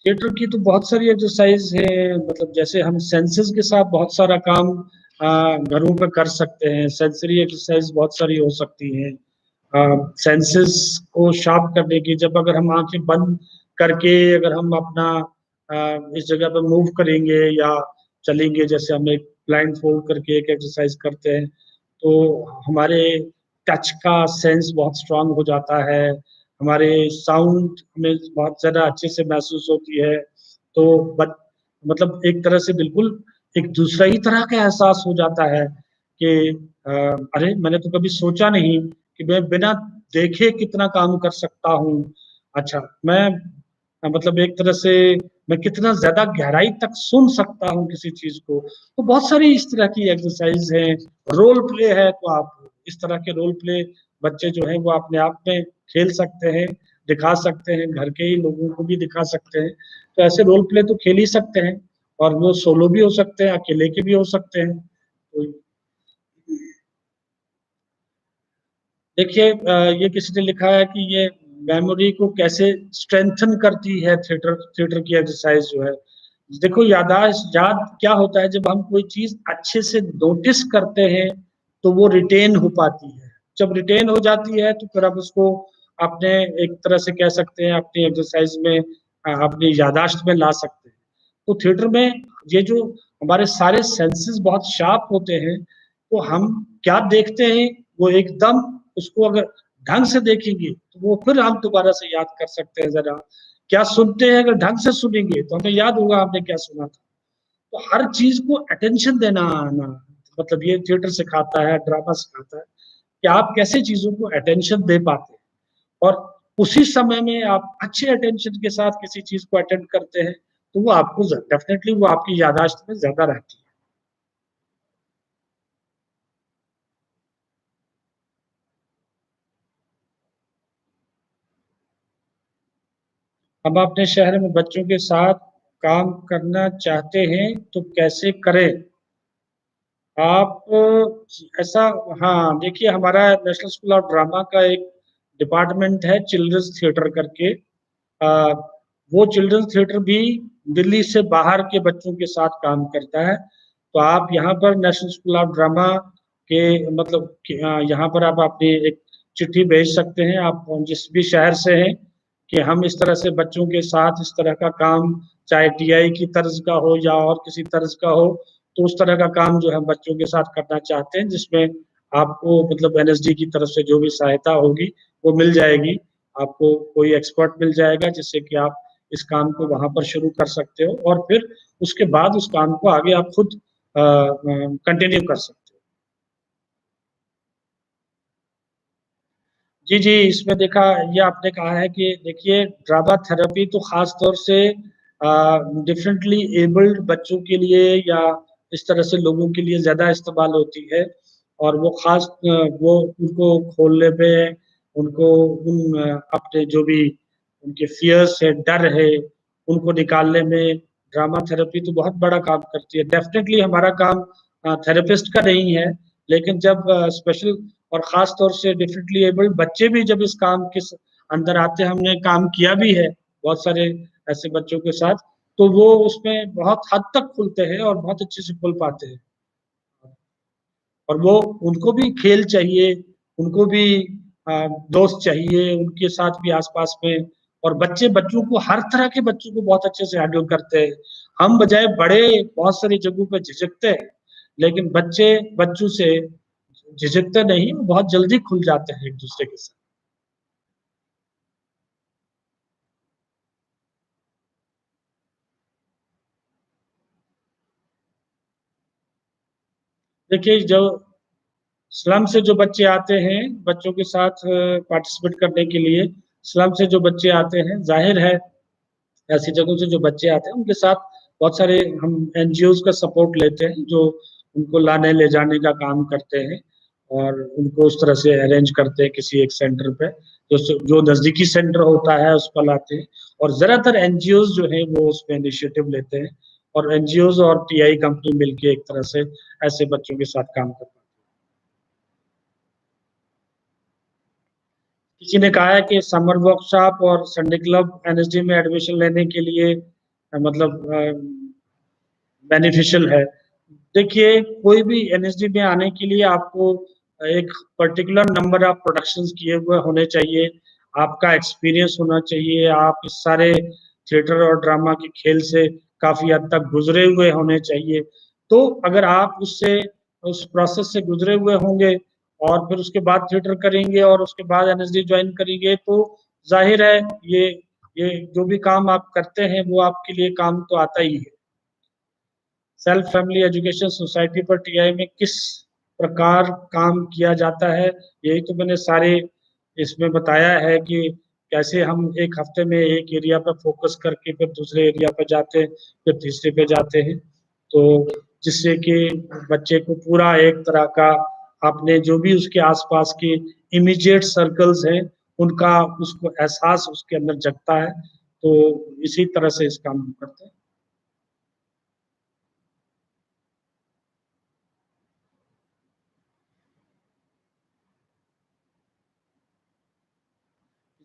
थिएटर की तो बहुत सारी एक्सरसाइज है, मतलब जैसे हम सेंसेस के साथ बहुत सारा काम घरों पे कर सकते हैं। सेंसरी एक्सरसाइज बहुत सारी हो सकती हैं सेंसेस को शार्प करने की। जब अगर हम आंखें बंद करके अगर हम अपना इस जगह पे मूव करेंगे या चलेंगे, जैसे हम एक ब्लाइंड फोल्ड करके एक एक्सरसाइज करते हैं, तो हमारे टच का सेंस बहुत स्ट्रांग हो जाता है, हमारे साउंड में बहुत ज़्यादा अच्छे से महसूस होती है। तो बट मतलब एक तरह से बिल्कुल एक दूसरा ही तरह का एहसास हो जाता है कि अरे मैंने तो कभी सोचा नहीं कि मैं बिना देखे कितना काम कर सकता हूँ। अच्छा, मैं मतलब एक तरह से मैं कितना ज्यादा गहराई तक सुन सकता हूँ किसी चीज को। तो बहुत सारी इस तरह की एक्सरसाइज है। रोल प्ले है, तो आप इस तरह के रोल प्ले बच्चे जो है वो अपने आप में खेल सकते हैं, दिखा सकते हैं, घर के ही लोगों को भी दिखा सकते हैं। तो ऐसे रोल प्ले तो खेल ही सकते हैं, और वो सोलो भी हो सकते हैं, अकेले के भी हो सकते हैं। तो देखिए, ये किसी ने लिखा है कि ये मेमोरी को कैसे स्ट्रेंथन करती है, थिएटर थिएटर की एक्सरसाइज जो है। देखो, याद क्या होता है, जब हम कोई चीज अच्छे से नोटिस करते हैं तो वो रिटेन हो पाती है। जब रिटेन हो जाती है तो फिर आप उसको अपने एक तरह से कह सकते हैं अपनी एक्सरसाइज में, अपनी यादाश्त में ला सकते हैं। तो थिएटर में ये जो हमारे सारे सेंसेस बहुत शार्प होते हैं, तो हम क्या देखते हैं वो एकदम उसको अगर ढंग से देखेंगे तो वो फिर हम दोबारा से याद कर सकते हैं। जरा क्या सुनते हैं, अगर ढंग से सुनेंगे तो हमें याद होगा हमने क्या सुना था। तो हर चीज को अटेंशन देना आना, मतलब ये थिएटर सिखाता है, ड्रामा सिखाता है कि आप कैसे चीजों को अटेंशन दे पाते हैं, और उसी समय में आप अच्छे अटेंशन के साथ किसी चीज को अटेंड करते हैं, तो वो आपको डेफिनेटली वो आपकी यादाश्त में ज्यादा रहती है। हम अपने शहर में बच्चों के साथ काम करना चाहते हैं तो कैसे करें? आप ऐसा, हाँ देखिए, हमारा नेशनल स्कूल ऑफ ड्रामा का एक डिपार्टमेंट है चिल्ड्रंस थिएटर करके। आ, वो चिल्ड्रंस थिएटर भी दिल्ली से बाहर के बच्चों के साथ काम करता है। तो आप यहाँ पर नेशनल स्कूल ऑफ ड्रामा के मतलब यहाँ पर आप अपनी एक चिट्ठी भेज सकते हैं, आप जिस भी शहर से हैं, कि हम इस तरह से बच्चों के साथ इस तरह का काम, चाहे टीआई की तर्ज का हो या और किसी तर्ज का हो, तो उस तरह का काम जो है बच्चों के साथ करना चाहते हैं, जिसमें आपको मतलब एनएसडी की तरफ से जो भी सहायता होगी वो मिल जाएगी। आपको कोई एक्सपर्ट मिल जाएगा जिससे कि आप इस काम को वहां पर शुरू कर सकते हो, और फिर उसके बाद उस काम को आगे आप खुद कंटिन्यू कर सकते हो। जी जी, इसमें देखा, ये आपने कहा है कि देखिए, ड्रामा थेरेपी तो खास तौर से डिफरेंटली एबल्ड बच्चों के लिए या इस तरह से लोगों के लिए ज्यादा इस्तेमाल होती है। और वो खास वो उनको खोलने पे, उनको उन अपने जो भी उनके फियर्स है, डर है, उनको निकालने में ड्रामा थेरेपी तो बहुत बड़ा काम करती है। डेफिनेटली हमारा काम थेरेपिस्ट का नहीं है, लेकिन जब स्पेशल और खास तौर से डिफरेंटली एबल्ड बच्चे भी जब इस काम के अंदर आते हैं, हमने काम किया भी है बहुत सारे ऐसे बच्चों के साथ, तो वो उसमें बहुत हद तक खुलते हैं और बहुत अच्छे से खुल पाते हैं। और वो, उनको भी खेल चाहिए, उनको भी दोस्त चाहिए उनके साथ भी आसपास में। और बच्चे बच्चों को, हर तरह के बच्चों को बहुत अच्छे से हैंडल करते हैं। हम बजाय बड़े बहुत सारी जगहों पे झिझकते हैं, लेकिन बच्चे बच्चों से झिझकते नहीं, वो बहुत जल्दी खुल जाते हैं एक दूसरे के साथ। देखिए, जो स्लम से जो बच्चे आते हैं बच्चों के साथ पार्टिसिपेट करने के लिए, स्लम से जो बच्चे आते हैं, जाहिर है ऐसी जगहों से जो बच्चे आते हैं उनके साथ बहुत सारे हम एनजीओ का सपोर्ट लेते हैं, जो उनको लाने ले जाने का काम करते हैं और उनको उस तरह से अरेंज करते हैं किसी एक सेंटर पे, जो जो नजदीकी सेंटर होता है उस पर लाते हैं। और ज्यादातर एनजीओ जो है वो उसमें इनिशिएटिव लेते हैं, और एनजीओ और टीआई कंपनी मिलकर एक तरह से ऐसे बच्चों के साथ काम करते हैं। किसी ने कहा है कि समर वर्कशॉप और संडे क्लब एनएसडी में एडमिशन लेने के लिए मतलब बेनिफिशियल है। देखिए, कोई भी एनएसडी में आने के लिए आपको एक पर्टिकुलर नंबर ऑफ प्रोडक्शंस किए हुए होने चाहिए, आपका एक्सपीरियंस होना चाहिए, आप इस सारे थिएटर और ड्रामा के खेल से काफी हद तक गुजरे हुए होने चाहिए। तो अगर आप उससे, उस प्रोसेस से गुजरे हुए होंगे और फिर उसके बाद थिएटर करेंगे और उसके बाद एनएसडी ज्वाइन करेंगे, तो जाहिर है ये ये जो भी काम आप करते हैं वो आपके लिए काम तो आता ही है। सेल्फ फैमिली एजुकेशन सोसाइटी पर टीआई में किस प्रकार काम किया जाता है, यही तो मैंने सारे इसमें बताया है कि कैसे हम एक हफ्ते में एक एरिया पर फोकस करके फिर दूसरे एरिया पर जाते हैं, फिर तीसरे पे जाते हैं। तो जिससे कि बच्चे को पूरा एक तरह का, अपने जो भी उसके आसपास के इमीडिएट सर्कल्स हैं उनका उसको एहसास उसके अंदर जगता है। तो इसी तरह से इस काम को करते हैं।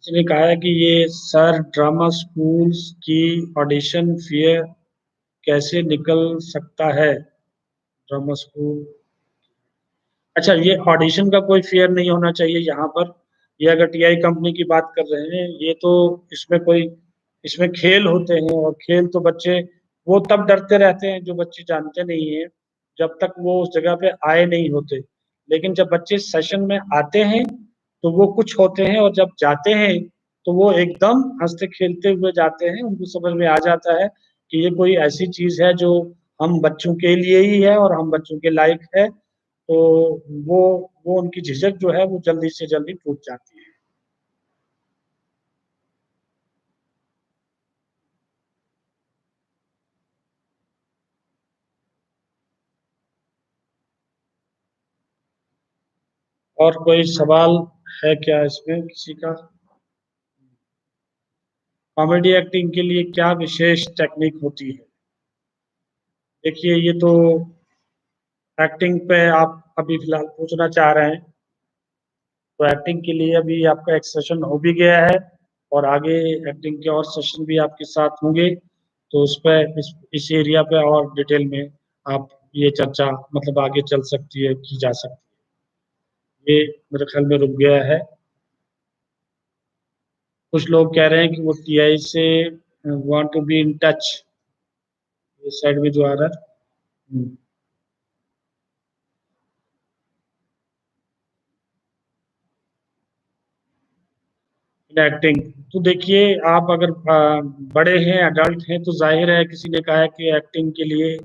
इसने कहा है कि ये सर, ड्रामा स्कूल्स की ऑडिशन फीस कैसे निकल सकता है? ड्रामा स्कूल, अच्छा, ये ऑडिशन का कोई फेयर नहीं होना चाहिए यहाँ पर। ये अगर टीआई कंपनी की बात कर रहे हैं, ये तो इसमें कोई, इसमें खेल होते हैं और खेल तो बच्चे वो तब डरते रहते हैं जो बच्चे जानते नहीं है, जब तक वो उस जगह पे आए नहीं होते। लेकिन जब बच्चे सेशन में आते हैं तो वो कुछ होते हैं, और जब जाते हैं तो वो एकदम हंसते खेलते हुए जाते हैं, उनको समझ में आ जाता है कि ये कोई ऐसी चीज है जो हम बच्चों के लिए ही है और हम बच्चों के लायक है। तो वो वो उनकी झिझक जो है वो जल्दी से जल्दी टूट जाती है। और कोई सवाल है क्या इसमें किसी का? कॉमेडी एक्टिंग के लिए क्या विशेष टेक्निक होती है? देखिए, ये तो एक्टिंग पे आप अभी फिलहाल पूछना चाह रहे हैं, तो एक्टिंग के लिए अभी आपका एक सेशन हो भी गया है और आगे एक्टिंग के और सेशन भी आपके साथ होंगे, तो उस पे इस एरिया पे और डिटेल में आप ये चर्चा मतलब आगे चल सकती है, की जा सकती है। ये मेरे ख्याल में रुक गया है। कुछ लोग कह रहे हैं कि वो टीआई से want to be in touch, इस साइड में जो आ रहा है। एक्टिंग तो देखिए, आप अगर बड़े हैं, अडल्ट हैं, तो जाहिर है किसी ने कहा है कि एक्टिंग के लिए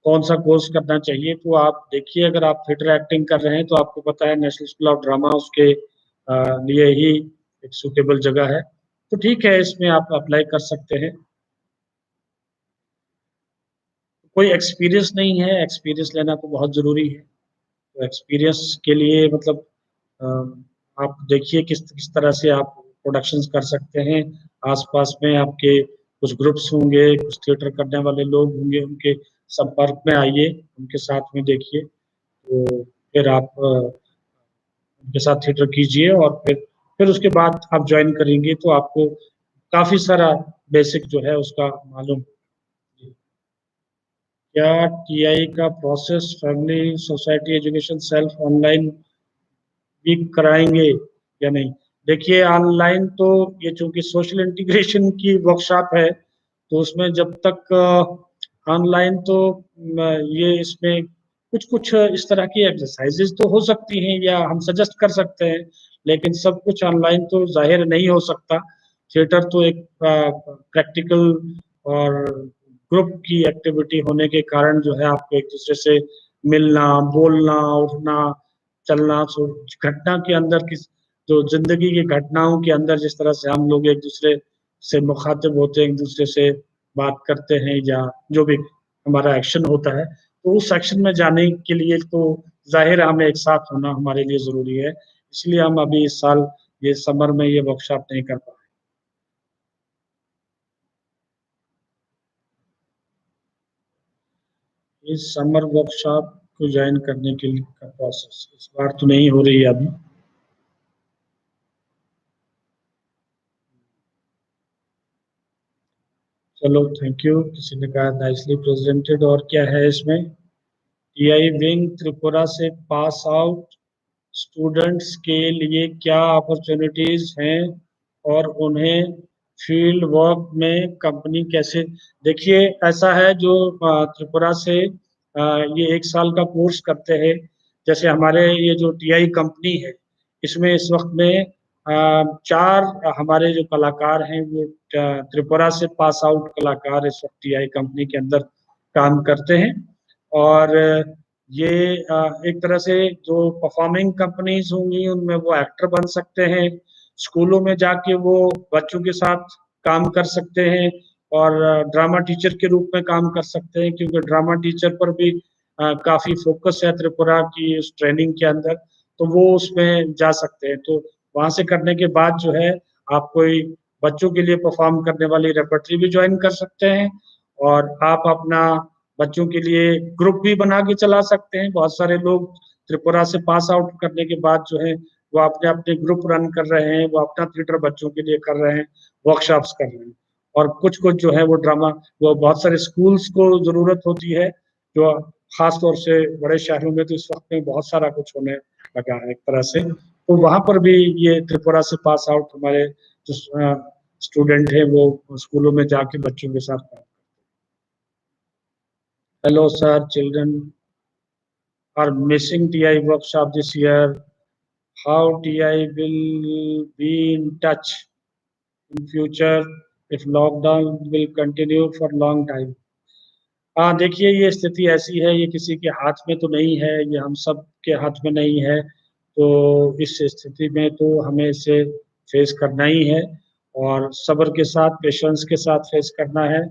कौन सा कोर्स करना चाहिए, तो आप देखिए, अगर आप थिएटर एक्टिंग कर रहे हैं तो आपको पता है नेशनल स्कूल ऑफ ड्रामा उसके लिए ही एक सूटेबल जगह है, तो ठीक है, इसमें आप अप्लाई कर सकते हैं। कोई एक्सपीरियंस नहीं है, एक्सपीरियंस लेना तो बहुत ज़रूरी है। तो एक्सपीरियंस के लिए मतलब अ, आप देखिए किस किस तरह से आप प्रोडक्शंस कर सकते हैं। आसपास में आपके कुछ ग्रुप्स होंगे, कुछ थिएटर करने वाले लोग होंगे, उनके संपर्क में आइए, उनके साथ में देखिए, तो फिर आप उनके साथ थिएटर कीजिए और फिर उसके बाद आप ज्वाइन करेंगे तो आपको काफ़ी सारा बेसिक जो है उसका मालूम। क्या टीआई का process family society education self online भी कराएंगे या नहीं? देखिए, ऑनलाइन तो ये चूंकि सोशल इंटीग्रेशन की वर्कशॉप है, तो उसमें जब तक ऑनलाइन तो ये इसमें कुछ कुछ इस तरह की एक्सरसाइजेज तो हो सकती हैं या हम सजेस्ट कर सकते हैं, लेकिन सब कुछ ऑनलाइन तो जाहिर नहीं हो सकता। थिएटर तो एक प्रैक्टिकल और ग्रुप की एक्टिविटी होने के कारण जो है आपको एक दूसरे से मिलना, बोलना, उठना, चलना, सो घटना के अंदर किस जो जिंदगी की घटनाओं के अंदर जिस तरह से हम लोग एक दूसरे से मुखातिब होते हैं, एक दूसरे से बात करते हैं या जो भी हमारा एक्शन होता है, तो उस एक्शन में जाने के लिए तो जाहिर है हमें एक साथ होना हमारे लिए ज़रूरी है। इसलिए हम अभी इस साल ये समर में ये वर्कशॉप नहीं कर पाए। इस समर वर्कशॉप को ज्वाइन करने के लिए का प्रोसेस इस बार तो नहीं हो रही है अभी। चलो, थैंक यू। किसी ने कहा नाइसली प्रेजेंटेड, और क्या है इसमें? टीआई विंग त्रिपुरा से पास आउट स्टूडेंट्स के लिए क्या अपॉर्चुनिटीज हैं और उन्हें फील्ड वर्क में कंपनी कैसे? देखिए, ऐसा है जो त्रिपुरा से ये एक साल का कोर्स करते हैं, जैसे हमारे ये जो टीआई कंपनी है, इसमें इस वक्त में चार हमारे जो कलाकार हैं वो त्रिपुरा से पास आउट कलाकार इस वक्त टीआई कंपनी के अंदर काम करते हैं। और ये एक तरह से जो परफॉर्मिंग कंपनीज होंगी उनमें वो एक्टर बन सकते हैं, स्कूलों में जाके वो बच्चों के साथ काम कर सकते हैं और ड्रामा टीचर के रूप में काम कर सकते हैं, क्योंकि ड्रामा टीचर पर भी काफी फोकस है त्रिपुरा की उस ट्रेनिंग के अंदर, तो वो उसमें जा सकते हैं। तो वहां से करने के बाद जो है आप कोई बच्चों के लिए परफॉर्म करने वाली रेपर्टरी भी ज्वाइन कर सकते हैं और आप अपना बच्चों के लिए ग्रुप भी बना के चला सकते हैं। बहुत सारे लोग त्रिपुरा से पास आउट करने के बाद जो है वो अपने अपने ग्रुप रन कर रहे हैं, वो अपना थिएटर बच्चों के लिए कर रहे हैं, वर्कशॉप्स कर रहे हैं। और कुछ कुछ जो है वो ड्रामा, वो बहुत सारे स्कूल्स को जरूरत होती है, जो खास तौर से बड़े शहरों में तो इस वक्त में बहुत सारा कुछ होने लगा है एक तरह से, तो वहां पर भी ये त्रिपुरा से पास आउट हमारे जो स्टूडेंट है वो स्कूलों में जाके बच्चों के साथ काम। Hello, sir. Children are missing TI workshop this year. How TI will be in touch in future if lockdown will continue for long time? हाँ, देखिए, ये स्थिति ऐसी है, ये किसी के हाथ में तो नहीं है, ये हम सब के हाथ में नहीं है। तो इस स्थिति में तो हमें इसे फेस करना ही है और सब्र के साथ, पेशेंस के साथ फेस करना है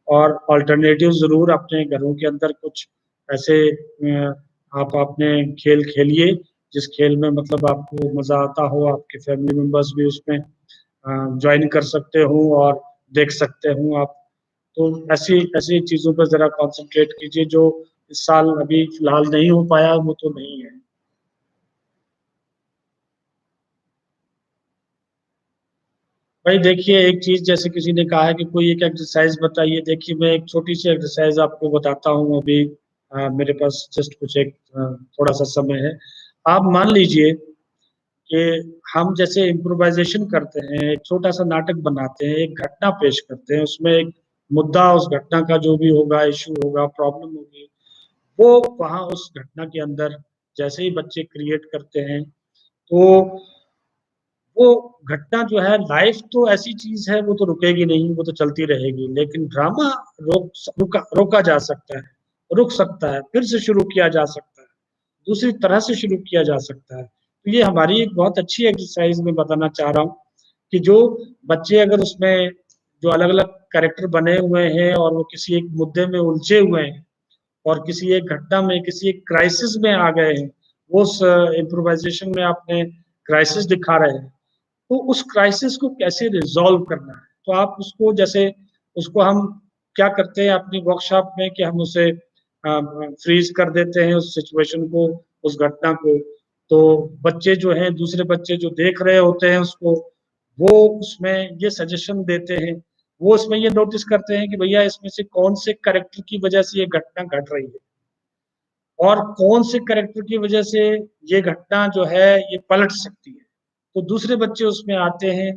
और अल्टरनेटिव ज़रूर अपने घरों के अंदर कुछ ऐसे आप अपने खेल खेलिए, जिस खेल में मतलब आपको मज़ा आता हो, आपके फैमिली मेंबर्स भी उसमें ज्वाइन कर सकते हो और देख सकते हो आप। तो ऐसी ऐसी चीजों पर जरा कंसंट्रेट कीजिए, जो इस साल अभी फिलहाल नहीं हो पाया वो तो नहीं है। भाई देखिए, एक चीज जैसे किसी ने कहा है कि कोई एक एक्सरसाइज बताइए। देखिए मैं एक छोटी सी एक्सरसाइज आपको बताता हूँ अभी। मेरे पास जस्ट कुछ एक थोड़ा सा समय है। आप मान लीजिए कि हम जैसे इम्प्रोवाइजेशन करते हैं, एक छोटा सा नाटक बनाते हैं, एक घटना पेश करते हैं, उसमें एक मुद्दा, उस घटना का जो भी होगा, इशू होगा, प्रॉब्लम होगी, वो वहां उस घटना के अंदर जैसे ही बच्चे क्रिएट करते हैं, तो वो घटना जो है, लाइफ तो ऐसी चीज है, वो तो रुकेगी नहीं, वो तो चलती रहेगी। लेकिन ड्रामा रोका जा सकता है, रुक सकता है, फिर से शुरू किया जा सकता है, दूसरी तरह से शुरू किया जा सकता है। तो ये हमारी एक बहुत अच्छी एक्सरसाइज में बताना चाह रहा हूँ कि जो बच्चे अगर उसमें जो अलग अलग कैरेक्टर बने हुए हैं और वो किसी एक मुद्दे में उलझे हुए हैं और किसी एक घटना में, किसी एक क्राइसिस में आ गए हैं, वो उस इम्प्रोवाइजेशन में आपने क्राइसिस दिखा रहे हैं, तो उस क्राइसिस को कैसे रिजॉल्व करना है। तो आप उसको जैसे, उसको हम क्या करते हैं अपनी वर्कशॉप में कि हम उसे फ्रीज कर देते हैं, उस सिचुएशन को, उस घटना को। तो बच्चे जो हैं, दूसरे बच्चे जो देख रहे होते हैं उसको, वो उसमें ये सजेशन देते हैं, वो उसमें ये नोटिस करते हैं कि भैया इसमें से कौन से करेक्टर की वजह से ये घटना घट रही है और कौन से करेक्टर की वजह से ये घटना जो है ये पलट सकती है। तो दूसरे बच्चे उसमें आते हैं,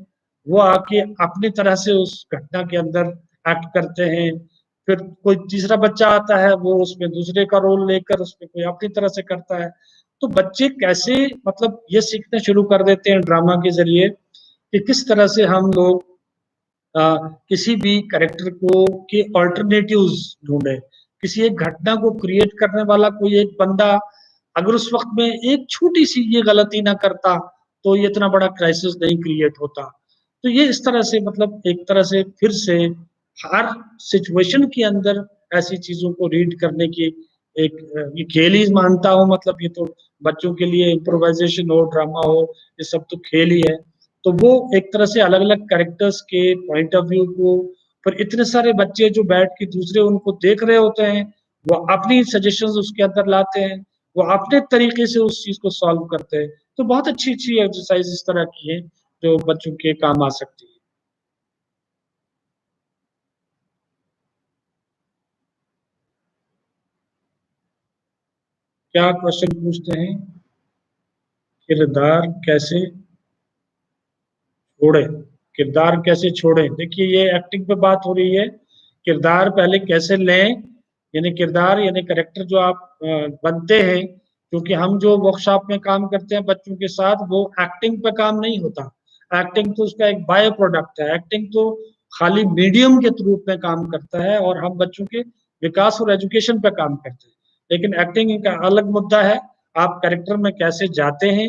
वो आके अपनी तरह से उस घटना के अंदर एक्ट करते हैं। फिर कोई तीसरा बच्चा आता है, वो उसमें दूसरे का रोल लेकर उसमें कोई अपनी तरह से करता है। तो बच्चे कैसे, मतलब ये सीखना शुरू कर देते हैं ड्रामा के जरिए कि किस तरह से हम लोग किसी भी करेक्टर को के ऑल्टरनेटिव्स ढूंढे। किसी एक घटना को क्रिएट करने वाला कोई एक बंदा अगर उस वक्त में एक छोटी सी ये गलती ना करता, तो ये इतना बड़ा क्राइसिस नहीं क्रिएट होता। तो ये इस तरह से, मतलब एक तरह से फिर से हर सिचुएशन के अंदर ऐसी चीजों को रीड करने की एक ये खेल ही मानता हूँ। मतलब ये तो बच्चों के लिए इम्प्रोवाइजेशन हो, ड्रामा हो, ये सब तो खेल ही है। तो वो एक तरह से अलग अलग कैरेक्टर्स के पॉइंट ऑफ व्यू को, पर इतने सारे बच्चे जो बैठ के दूसरे उनको देख रहे होते हैं, वो अपनी सजेशंस उसके अंदर लाते हैं, वो अपने तरीके से उस चीज को सॉल्व करते हैं। तो बहुत अच्छी अच्छी एक्सरसाइज इस तरह की है जो बच्चों के काम आ सकती है। क्या क्वेश्चन पूछते हैं? किरदार कैसे छोड़े? किरदार कैसे छोड़े? देखिए ये एक्टिंग पे बात हो रही है। किरदार पहले कैसे लें, यानी किरदार यानी करेक्टर जो आप बनते हैं, क्योंकि हम जो वर्कशॉप में काम करते हैं बच्चों के साथ, वो एक्टिंग पे काम नहीं होता। एक्टिंग तो उसका एक बाय प्रोडक्ट है। एक्टिंग तो खाली मीडियम के रूप में काम करता है और हम बच्चों के विकास और एजुकेशन पे काम करते हैं। लेकिन एक्टिंग का अलग मुद्दा है। आप करेक्टर में कैसे जाते हैं,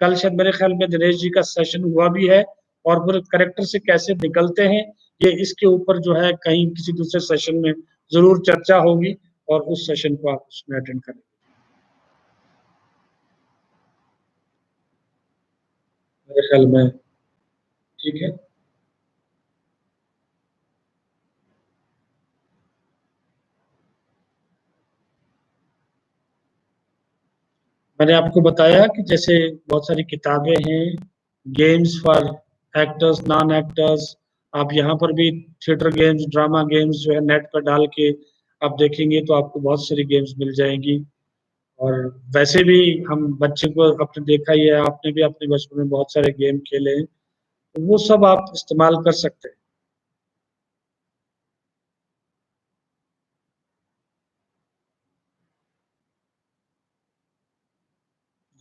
कल शायद मेरे ख्याल में दिनेश जी का सेशन हुआ भी है, और फिर करेक्टर से कैसे निकलते हैं, ये इसके ऊपर जो है कहीं किसी दूसरे सेशन में जरूर चर्चा होगी, और उस सेशन को आप उसमें अटेंड करें। मेरे ख्याल में ठीक है। मैंने आपको बताया कि जैसे बहुत सारी किताबें हैं, games for actors, non actors. आप यहाँ पर भी थिएटर गेम्स, ड्रामा गेम्स जो है नेट पर डाल के आप देखेंगे तो आपको बहुत सारी गेम्स मिल जाएंगी। और वैसे भी हम बच्चे को अपने देखा ही है, आपने भी अपने बचपन में बहुत सारे गेम खेले हैं, तो वो सब आप इस्तेमाल कर सकते हैं।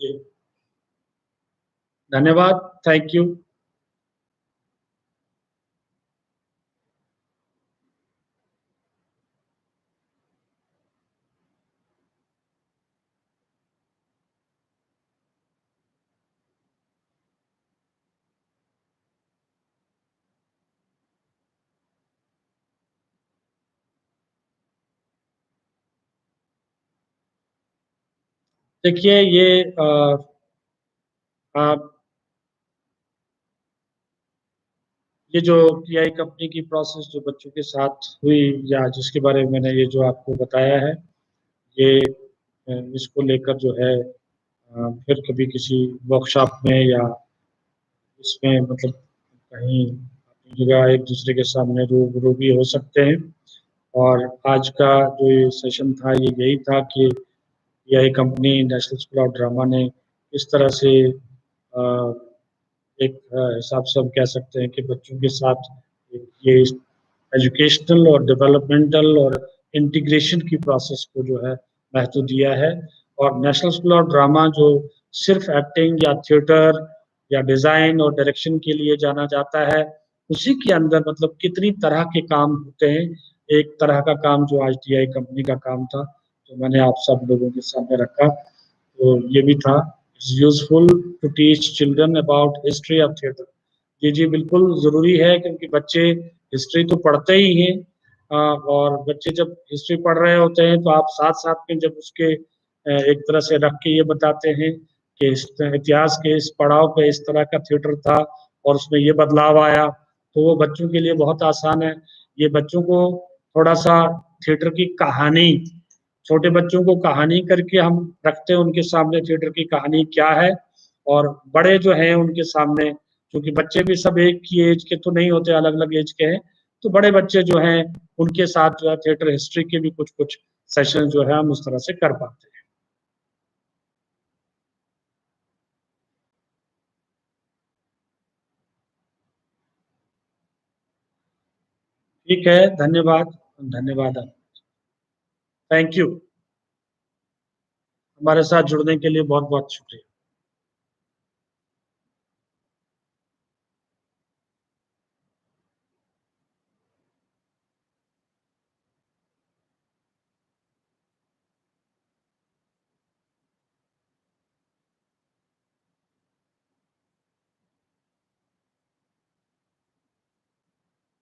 जी, धन्यवाद। Thank you. देखिए आप ये जो टीआई कंपनी की प्रोसेस जो बच्चों के साथ हुई या जिसके बारे में मैंने ये जो आपको बताया है, ये इसको लेकर जो है फिर कभी किसी वर्कशॉप में या इसमें मतलब कहीं अपनी जगह एक दूसरे के सामने रूबरू भी हो सकते हैं। और आज का जो ये सेशन था ये यही था कि यही company national school of drama ने इस तरह से एक हिसाब से हम कह सकते हैं कि बच्चों के साथ ये एजुकेशनल और डेवलपमेंटल और इंटीग्रेशन की प्रोसेस को जो है महत्व दिया है। और नेशनल स्कूल ऑफ ड्रामा जो सिर्फ एक्टिंग या थिएटर या डिज़ाइन और डायरेक्शन के लिए जाना जाता है, उसी के अंदर मतलब कितनी तरह के काम होते हैं। एक तरह का काम जो आज टीआई कंपनी का काम था, तो मैंने आप सब लोगों के सामने रखा। तो ये भी था, it's useful to teach children about history of theatre. जी, बिल्कुल ज़रूरी है क्योंकि बच्चे हिस्ट्री तो पढ़ते ही हैं और बच्चे जब हिस्ट्री पढ़ रहे होते हैं तो आप साथ-साथ में जब उसके एक तरह से रख के ये बताते हैं कि इस इतिहास के इस पड़ाव पे इस तरह का थिएटर था और उसमें ये बदलाव आया, तो वो बच्चों के लिए बहुत आसान है। ये बच्चों को थोड़ा-सा थिएटर की कहानी, छोटे बच्चों को कहानी करके हम रखते हैं उनके सामने थिएटर की कहानी क्या है, और बड़े जो हैं उनके सामने, क्योंकि बच्चे भी सब एक ही एज के तो नहीं होते, अलग-अलग एज के हैं, तो बड़े बच्चे जो हैं उनके साथ जो है थिएटर हिस्ट्री के भी कुछ-कुछ सेशन जो है हम उस तरह से कर पाते हैं। ठीक है, धन्यवाद। धन्यवाद आप थैंक यू। हमारे साथ जुड़ने के लिए बहुत-बहुत शुक्रिया।